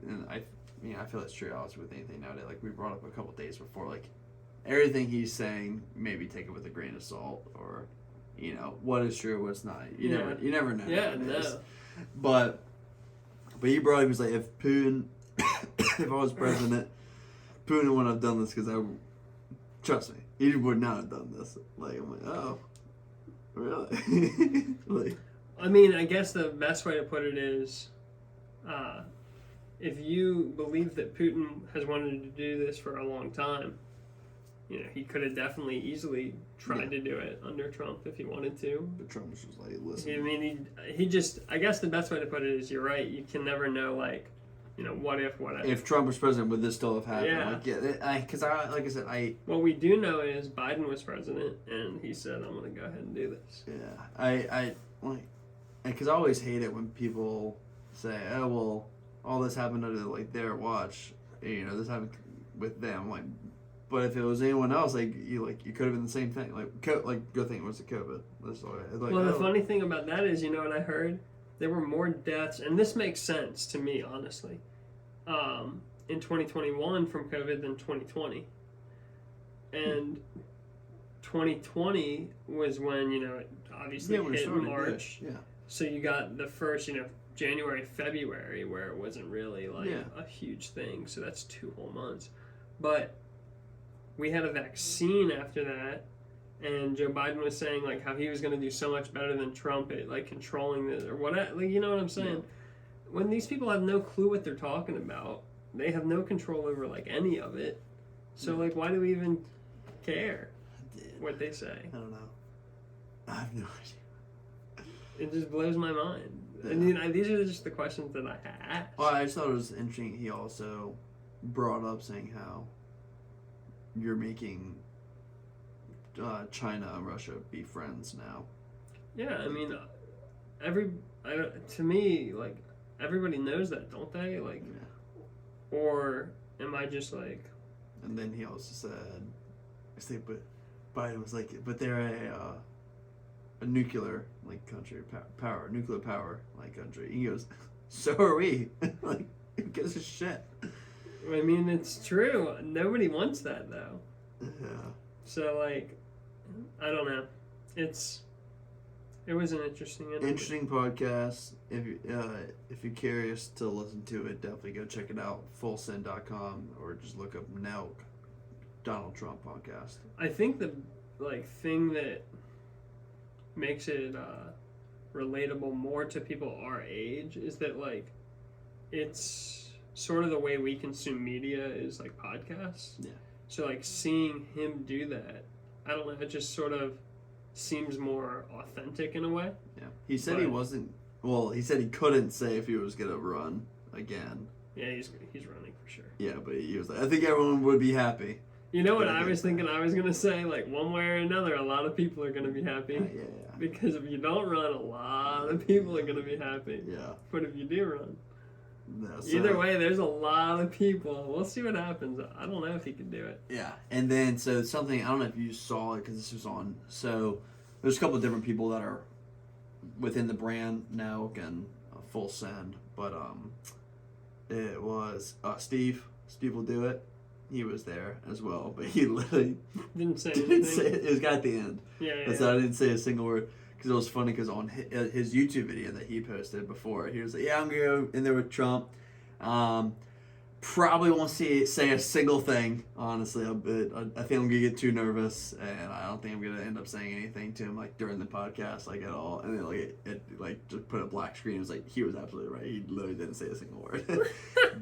feel it's true. Obviously, with anything nowadays, like we brought up a couple days before, like everything he's saying, maybe take it with a grain of salt, or what is true, what's not. You never know. Yeah, no. But he brought. He was like, if Putin if I was president, Putin wouldn't have done this because trust me, he would not have done this. Like, I'm like, oh, really? Like, I mean, I guess the best way to put it is, if you believe that Putin has wanted to do this for a long time, you know, he could have definitely easily tried to do it under Trump if he wanted to. But Trump was just like, listen. I mean, he just, I guess the best way to put it is, you're right, you can never know, like, you know, what if. If Trump was president, would this still have happened? Yeah. Like, because like I said, What we do know is Biden was president, and he said, I'm going to go ahead and do this. Yeah. Because I always hate it when people say, oh, well, all this happened under, like, their watch. You know, this happened with them. Like, but if it was anyone else, you could have been the same thing. Good thing it was the COVID. That's all right. Like, well, the funny thing about that is, you know what I heard? There were more deaths, and this makes sense to me, honestly, in 2021 from COVID than 2020. And 2020 was when, you know, it obviously hit in March. Yeah. So you got the first, you know, January, February, where it wasn't really like a huge thing. So that's 2 whole months. But we had a vaccine after that, and Joe Biden was saying like how he was going to do so much better than Trump at like controlling this or what. Like, you know what I'm saying? Yeah. When these people have no clue what they're talking about, they have no control over like any of it. So like, why do we even care what they say? I don't know. I have no idea. It just blows my mind. Yeah. And you know, these are just the questions that I ask. Well, I just thought it was interesting. He also brought up saying how you're making China and Russia be friends now. Yeah, I mean, to me, like, everybody knows that, don't they? Like, or am I just like? And then he also said, but Biden was like, but they're a nuclear like country, nuclear power like country. He goes, so are we. Like, who gives a shit? I mean, it's true. Nobody wants that, though. Yeah. So, like, I don't know. It was an interesting podcast. If you're curious to listen to it, definitely go check it out. Fullsend.com, or just look up Nelk, Donald Trump podcast. I think the thing that makes it relatable more to people our age is that it's sort of the way we consume media is like podcasts. Yeah. So seeing him do that, I don't know, it just sort of seems more authentic in a way. Yeah. He said he wasn't. Well, he said he couldn't say if he was gonna run again. Yeah, he's running for sure. Yeah, but he was like, I think everyone would be happy. You know what I was thinking? I was gonna say one way or another, a lot of people are gonna be happy. Yeah. Because if you don't run, a lot of people are gonna be happy. Yeah. But if you do run, no, either way, there's a lot of people. We'll see what happens. I don't know if he can do it. Yeah, and then something, I don't know if you saw it because this was on. So there's a couple of different people that are within the brand now and Full Send, but it was Steve. Steve will do it. He was there as well, but he literally didn't say anything. It was at the end. Yeah. So I didn't say a single word. Because it was funny, because on his YouTube video that he posted before, he was like, yeah, I'm going to go in there with Trump. Probably won't say a single thing, honestly. I think I'm going to get too nervous, and I don't think I'm going to end up saying anything to him during the podcast at all. And then it just put a black screen. It was he was absolutely right. He literally didn't say a single word.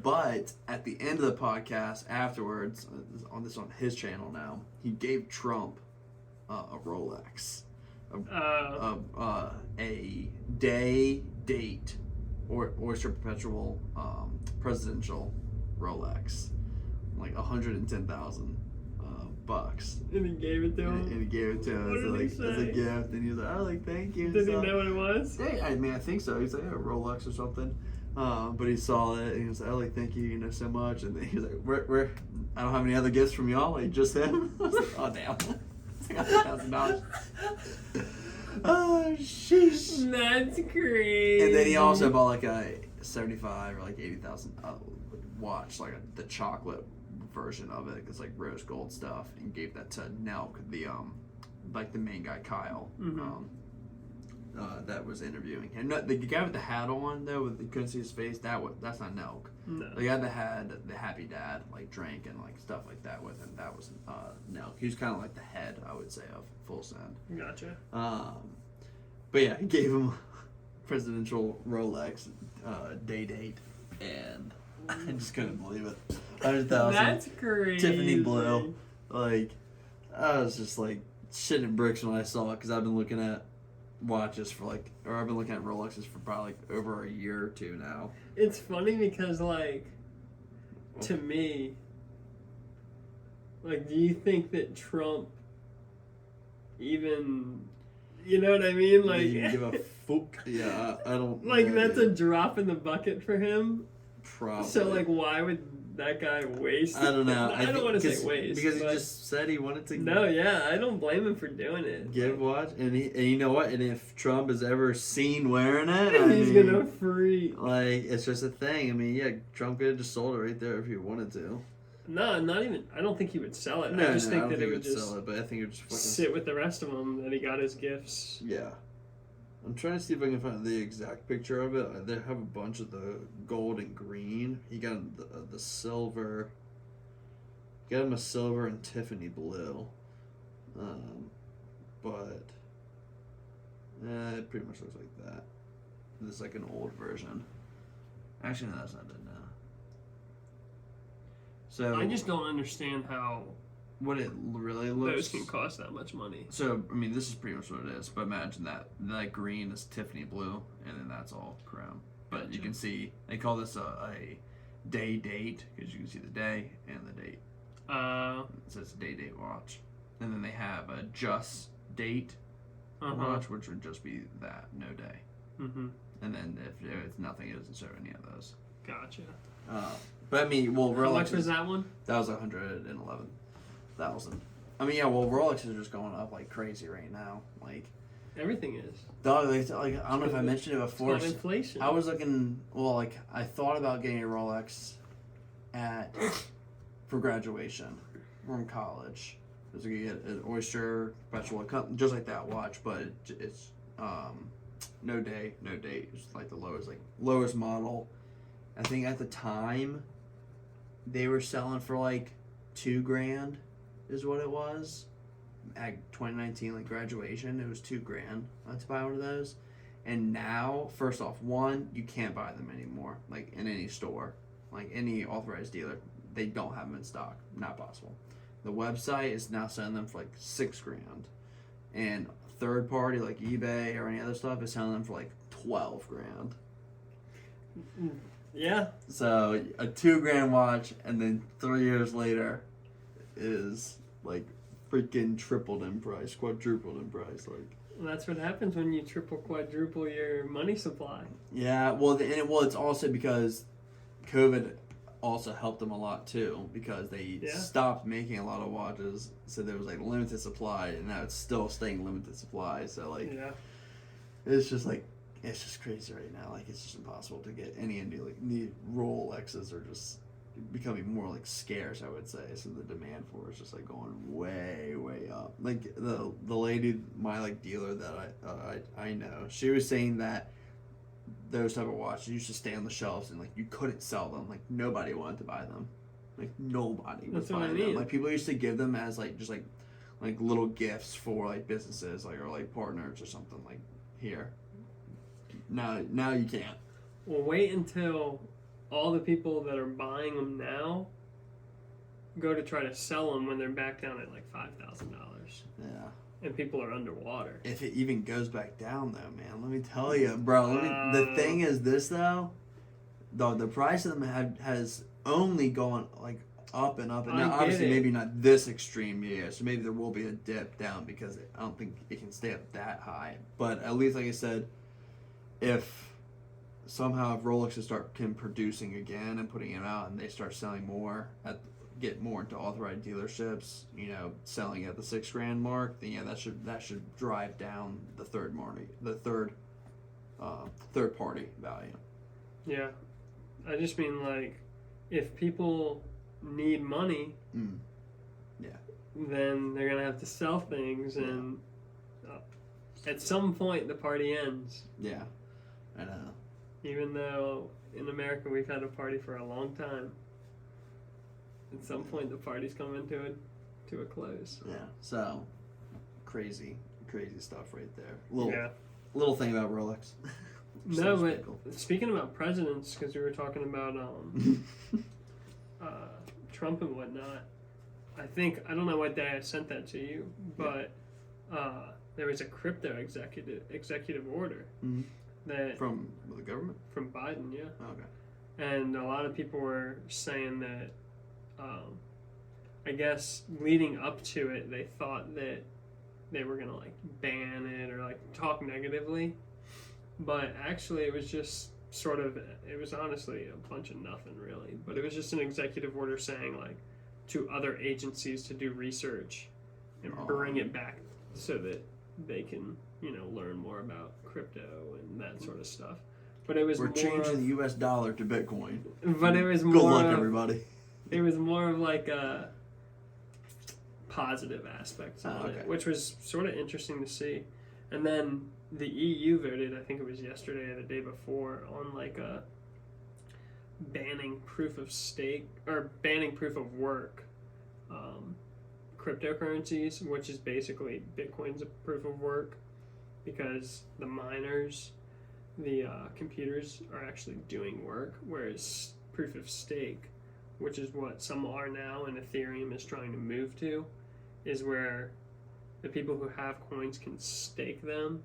But at the end of the podcast, afterwards, on his channel now, he gave Trump a Rolex. A date or Oyster Perpetual presidential Rolex, $110,000 bucks. And he gave it to him. And he gave it to him as a gift, and he was like, thank you. Did he know what it was? Yeah, I mean, I think so. He's like, a Rolex or something. But he saw it, and he was like, thank you, so much. And then he was like, we're I don't have any other gifts from y'all, just him. I was like, oh damn. $1,000. Oh, sheesh. That's crazy. And then he also bought a $75,000 or $80,000 watch, the chocolate version of it. It's rose gold stuff, and gave that to Nelk, the main guy, Kyle. Mm-hmm. that was interviewing him. No, the guy with the hat on though, with you couldn't see his face. That's not Nelk. No. The guy that had the happy dad like drank and like stuff like that with him. That was Nelk. He was kind of like the head, I would say, of Full Send. Gotcha. But yeah, he gave him presidential Rolex day date, and I just couldn't believe it. 100,000. That's crazy. Tiffany blue. Like, I was just like shitting bricks when I saw it because I've been looking at watches for like, or I've been looking at Rolexes for probably like over a year or two now. It's funny because like, to me, like, do you think that Trump even, you know what I mean? Like, you give a fuck. Yeah, I don't. Like, know, that's dude. a drop in the bucket for him. Probably. So like, why would that guy waste? I don't know. I don't want to say waste because he but- just said he wanted to. No, yeah, I don't blame him for doing it. Give watch, and you know what? And if Trump is ever seen wearing it, He's gonna freak. Like, it's just a thing. I mean, yeah, Trump could have just sold it right there if he wanted to. No, not even. I don't think he would sell it. No, I just I think don't that think it he would just sell it, but I think it would just fucking sit with the rest of them. That he got his gifts. Yeah. I'm trying to see if I can find the exact picture of it. They have a bunch of the gold and green. He got the silver. Got him a silver and Tiffany blue. But it pretty much looks like that. This is like an old version. Actually, no, that's not it now. So I just don't understand how what it really looks. those can cost that much money. So, I mean, this is pretty much what it is. But imagine that green is Tiffany blue, and then that's all chrome. But you can see, they call this a day date, because you can see the day and the date. It says day date watch. And then they have a just date watch, which would just be that, no day. Mm-hmm. And then if it's nothing, it doesn't show any of those. Gotcha. But I mean, well, Rolex. How much was that one? That was 111,000. I mean, yeah, well, Rolexes are just going up like crazy right now. Like, everything is. dog, like I don't know if I mentioned it before. It's called inflation. I was looking. Well, like I thought about getting a Rolex for graduation from college. Because you get an Oyster perpetual, just like that watch, but it's no day, no date. It's like the lowest model. I think at the time they were selling for like $2,000 is what it was. At 2019, like graduation, it was $2,000 to buy one of those. And now, first off, one, you can't buy them anymore, like in any store, like any authorized dealer. They don't have them in stock. Not possible. The website is now selling them for like $6,000, and third party like eBay or any other stuff is selling them for like $12,000. Yeah. So a $2,000 watch, and then 3 years later, is like freaking tripled in price, quadrupled in price. Like, Well, that's what happens when you triple, quadruple your money supply. yeah, well, it's also because COVID also helped them a lot too, because they stopped making a lot of watches, so there was like limited supply, and now it's still staying limited supply. So like, it's just crazy right now. Like, it's just impossible to get any new Rolexes are just becoming more like scarce, I would say. So the demand for it is just like going way up. Like the lady, my like dealer that I know, she was saying that those type of watches used to stay on the shelves and like you couldn't sell them. Like nobody wanted to buy them. Like nobody was buying them. Like people used to give them as like just like little gifts for like businesses, like, or like partners or something. Like, here. Now you can't. Well, wait until all the people that are buying them now go to try to sell them when they're back down at like $5,000. Yeah. And people are underwater. If it even goes back down, though, man, let me tell you, bro. The thing is this, though, the price of them has only gone like up and up, and now obviously maybe not this extreme year, so maybe there will be a dip down because I don't think it can stay up that high. But at least, like I said, if somehow Rolex can producing again and putting it out, and they start selling more get more into authorized dealerships, selling at the $6,000 mark, then that should drive down the third party value. Yeah, I just mean like if people need money, yeah, then they're gonna have to sell things, and At some point, the party ends. Yeah, I know. Even though in America we've had a party for a long time. At some point, the party's coming to a close. Yeah. So crazy stuff right there. Little thing about Rolex. No, but speaking about presidents, because we were talking about Trump and whatnot, I don't know what day I sent that to you, but there was a crypto executive order that from the government? From Biden, yeah. Oh, okay. And a lot of people were saying that, I guess leading up to it, they thought that they were gonna like ban it or like talk negatively, but actually it was just it was honestly a bunch of nothing really. But it was just an executive order saying like to other agencies to do research and bring it back so that they can learn more about crypto and that sort of stuff. But it was we're changing the U.S. dollar to Bitcoin. But it was good more luck, everybody. It was more of like a positive aspects on it, which was sort of interesting to see. And then the EU voted, I think it was yesterday or the day before, on like banning proof of stake or banning proof of work cryptocurrencies, which is basically Bitcoin's a proof of work, because the miners, the computers are actually doing work, whereas proof of stake, which is what some are now and Ethereum is trying to move to, is where the people who have coins can stake them.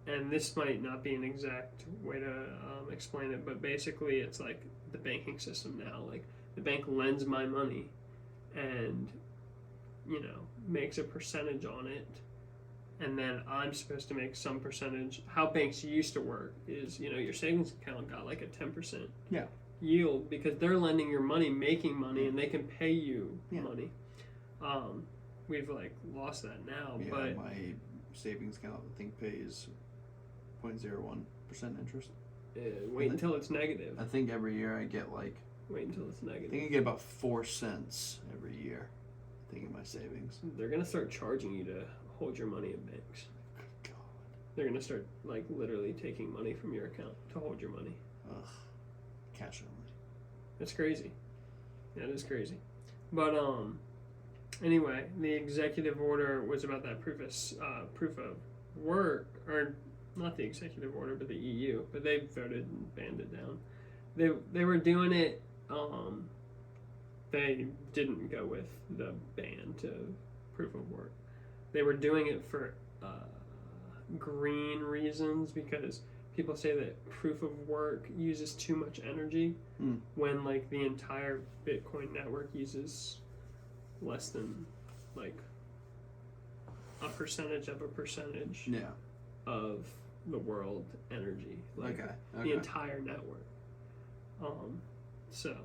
And this might not be an exact way to explain it, but basically it's like the banking system now. Like the bank lends my money and, makes a percentage on it. And then I'm supposed to make some percentage. How banks used to work is, your savings account got like a 10% yield because they're lending your money, making money, and they can pay you money. We've like lost that now. Yeah, but my savings account I think pays 0.01% interest. Wait until it's negative. I think every year I get like. Wait until it's negative. I think I get about 4 cents every year. I think in my savings. They're gonna start charging you to hold your money in banks. Good God. They're gonna start like literally taking money from your account to hold your money. Ugh. Cash only. That's crazy. Yeah, it is crazy. But anyway, the executive order was about that proof of work, or not the executive order, but the EU. But they voted and banned it down. They were doing it. They didn't go with the ban to proof of work. They were doing it for green reasons, because people say that proof of work uses too much energy when like the entire Bitcoin network uses less than like a percentage of the world energy, like the entire network. So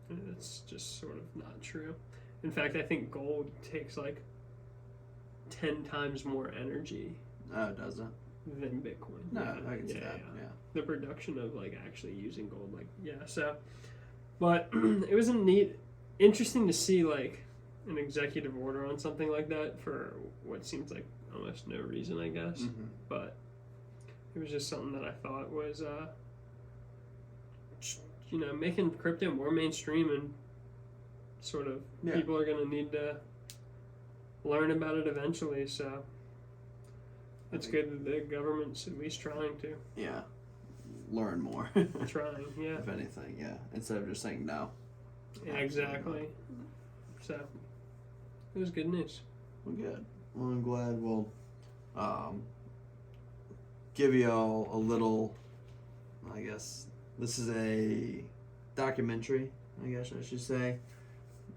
it's just sort of not true. In fact, I think gold takes like 10 times more energy. Oh, does it? Than Bitcoin. No, I can see that. Yeah. The production of like actually using gold, so. But it was interesting to see like an executive order on something like that for what seems like almost no reason, I guess. Mm-hmm. But it was just something that I thought was, making crypto more mainstream, and sort of people are going to need to learn about it eventually. So it's good that the government's at least trying to. Yeah. Learn more. Trying, yeah. If anything, yeah. Instead of just saying no. Yeah, exactly. So it was good news. Well, good. Well, I'm glad we'll give you all a little, I guess, this is a documentary, I guess I should say,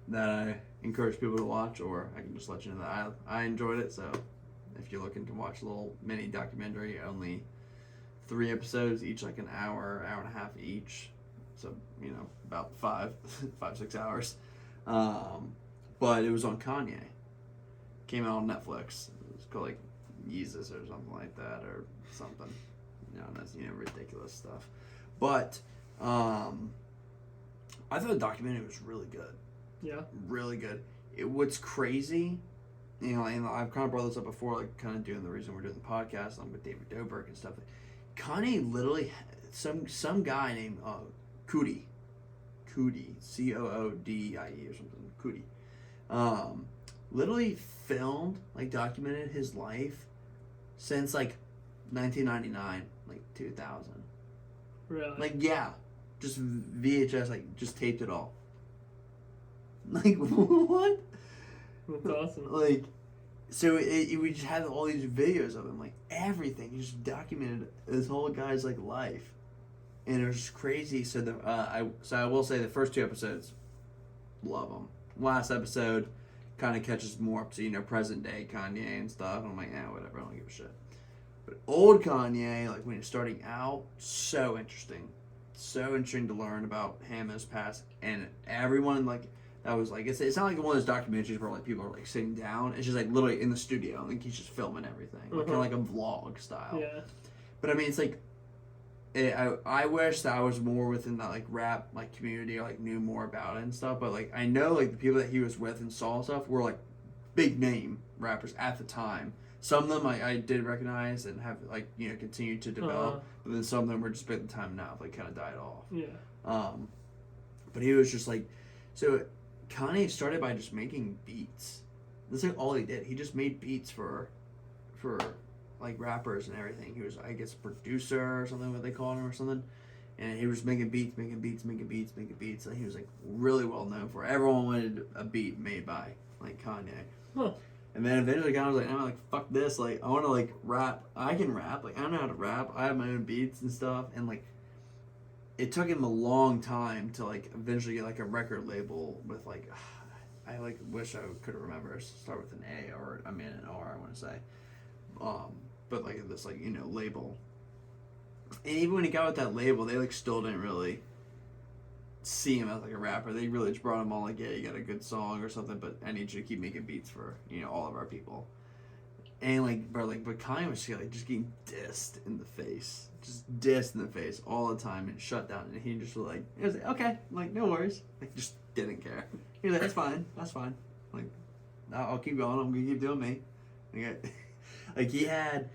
that I encourage people to watch, or I can just let you know that I enjoyed it. So if you're looking to watch a little mini documentary, only 3 episodes, each like an hour and a half each. So, about 6 hours. But it was on Kanye. Came out on Netflix. It was called like Yeezus or something like that, or something. That's ridiculous stuff. But I thought the documentary was really good. Yeah. Really good. What's crazy you know, and I've kind of brought this up before, like kind of doing the reason we're doing the podcast, with David Dobrik and stuff. Kanye literally, some guy named Coodie, Coodie, Coodie or something, Coodie, literally filmed, like documented his life since like 1999, like 2000. Really? Like, yeah, just VHS, like just taped it all. Like, what? That's awesome. Like, so we just had all these videos of him, like everything. He just documented this whole guy's like life, and it was just crazy. So I will say the first 2 episodes, love them. Last episode kind of catches more up to present day Kanye and stuff. And I'm like, whatever, I don't give a shit. But old Kanye, like when he's starting out, so interesting to learn about him, his past, and everyone like. That was like it's not like one of those documentaries where like people are like sitting down. It's just like literally in the studio, like he's just filming everything, like, kind of like a vlog style. Yeah. But I mean, it's like I wish that I was more within that like rap like community, or like knew more about it and stuff. But like I know like the people that he was with and saw and stuff were like big name rappers at the time. Some of them I did recognize and have like continued to develop, but then some of them were just at the time now like kind of died off. Yeah. But he was just like so. Kanye started by just making beats. That's like all he did. He just made beats for like rappers and everything. He was, I guess, a producer or something, what they called him or something. And he was making beats. And he was like really well known for it. Everyone wanted a beat made by like Kanye. Huh. And then eventually Kanye was like, I'm like, fuck this. Like, I want to like rap. I can rap. Like, I know how to rap. I have my own beats and stuff. And like, it took him a long time to like eventually get like a record label with like I like wish I could remember. Start with an A or an R, I want to say, but like this like label. And even when he got with that label, they like still didn't really see him as like a rapper. They really just brought him on like, yeah, you got a good song or something, but I need you to keep making beats for all of our people. And like, but Kanye was just getting dissed in the face. Just dissed in the face all the time and shut down. And he just was like, okay, like, no worries. Like, just didn't care. He was like, that's fine. Like, I'll keep going. I'm going to keep doing me. Like, he had,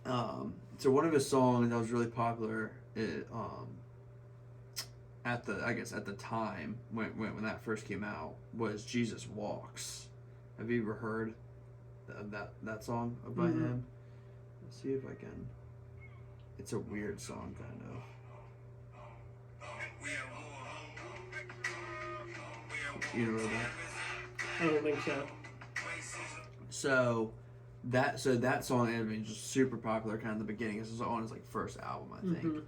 so one of his songs that was really popular, at the time, when that first came out, was Jesus Walks. Have you ever heard that song by him? Let's see if I can. It's a weird song, kind of. You know that? I don't think so. So that song ended up being just super popular, kind of in the beginning. This was on his like first album, I think.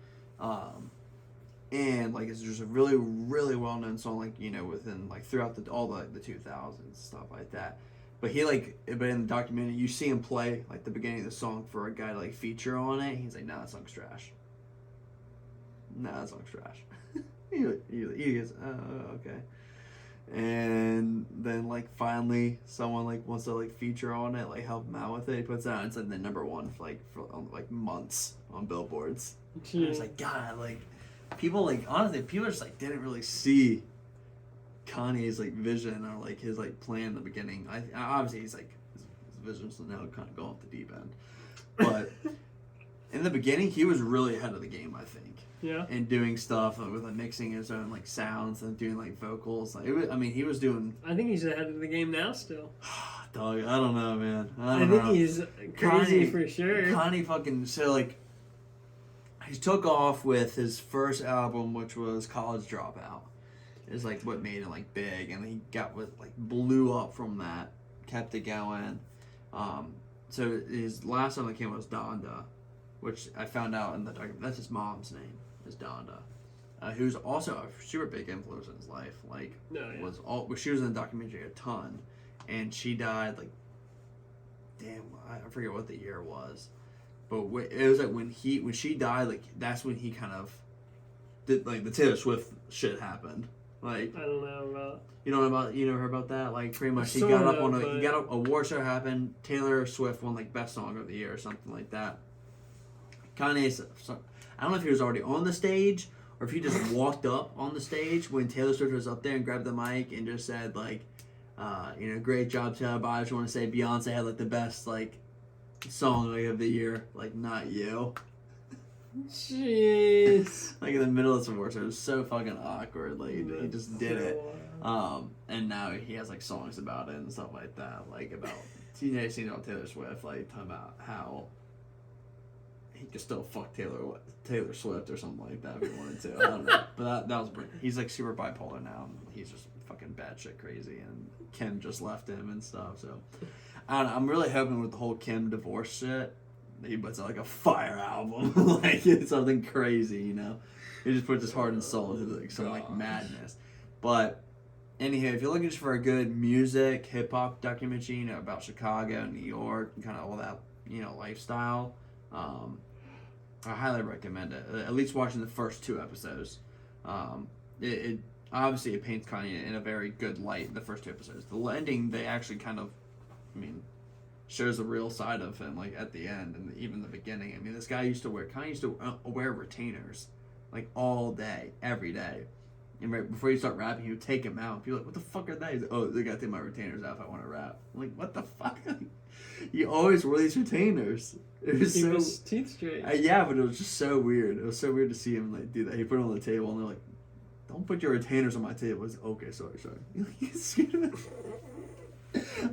And like it's just a really, really well known song, like within like throughout all the 2000s stuff like that. But but in the documentary, you see him play like the beginning of the song for a guy to like feature on it. He's like, "Nah, that song's trash. he goes, "Oh, okay." And then like finally, someone like wants to like feature on it, like help him out with it. He puts it out. It's like the number one for months on billboards. And it's like, God, like people like honestly, people just like didn't really see Kanye's like vision or like his like plan in the beginning. Obviously he's like his vision's now kind of going off the deep end, but in the beginning he was really ahead of the game, I think. Yeah. And doing stuff with like mixing his own like sounds and doing like vocals. Like he was doing. I think he's ahead of the game now still. Dog, I don't know, man. I think he's crazy for sure. Kanye fucking he took off with his first album, which was College Dropout. Is like what made it like big, and he got blew up from that, kept it going. So his last song that came out was Donda, which I found out in the documentary. That's his mom's name, is Donda, who's also a super big influence in his life. Like, she was in the documentary a ton, and she died I forget what the year was, but it was like when she died, like that's when he kind of did like the Taylor Swift shit happened. Like, I don't know about. You never heard about that? Like pretty much he got a award show happened. Taylor Swift won like best song of the year or something like that. Kanye, I don't know if he was already on the stage or if he just walked up on the stage when Taylor Swift was up there and grabbed the mic and just said like, Great job, Taylor. But I just want to say Beyonce had like the best like song like of the year, like Not You. Jeez. Like in the middle of some words, it was so fucking awkward. Like he just did it. And now he has like songs about it and stuff like that, like about seen on Taylor Swift, like talking about how he could still fuck Taylor Swift or something like that if he wanted to. I don't know, but that was brilliant. He's like super bipolar now. And he's just fucking batshit crazy, and Kim just left him and stuff. So I don't know. I'm really hoping with the whole Kim divorce shit, he puts out like a fire album, like it's something crazy, He just puts his heart and soul into like some like madness. But anyhow, if you're looking just for a good music, hip hop documentary, about Chicago, New York, and kind of all that, lifestyle, I highly recommend it. At least watching the first 2 episodes. It obviously it paints Kanye in a very good light in the first 2 episodes. The ending, they actually kind of, shows the real side of him, like at the end and even the beginning. This guy Kanye used to wear retainers, like all day, every day. And right before you start rapping, he would take them out. People are like, what the fuck are they? He's like, oh, they got to take my retainers out if I want to rap. I'm like, what the fuck? You always wore these retainers. It was Keep his teeth straight. Yeah, but it was just so weird. It was so weird to see him like do that. He put it on the table, and they're like, don't put your retainers on my table. It's okay, sorry.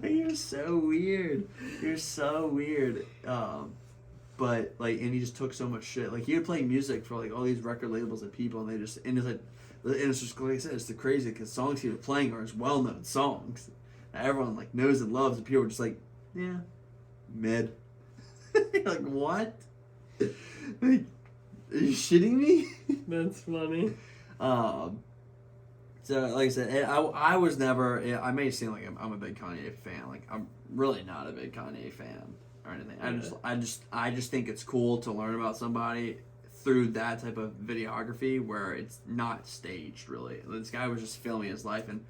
You're so weird. You're so weird. But like, and he just took so much shit. Like, he would play music for like all these record labels and people, and it's just like I said, it's the crazy because songs he was playing are his well-known songs that everyone like knows and loves, and people are just like, yeah, mid. Like, what? Like, are you shitting me? That's funny. So, like I said, I was never. I may seem like I'm a big Kanye fan. Like, I'm really not a big Kanye fan or anything. I just think it's cool to learn about somebody through that type of videography where it's not staged. Really, this guy was just filming his life and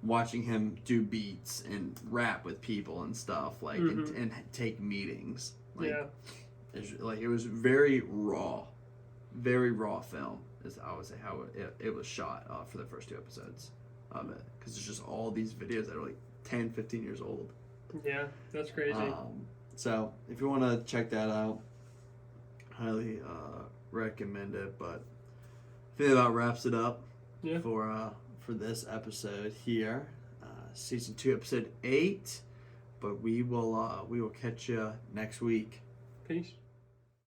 watching him do beats and rap with people and stuff, like and take meetings. Like, it was very raw film. Is I would say how it was shot for the first 2 episodes of it, because it's just all these videos that are like 10, 15 years old. Yeah, that's crazy. So if you want to check that out, highly recommend it. But I think that about wraps it up for this episode here, season 2, episode 8. But we will catch you next week. Peace.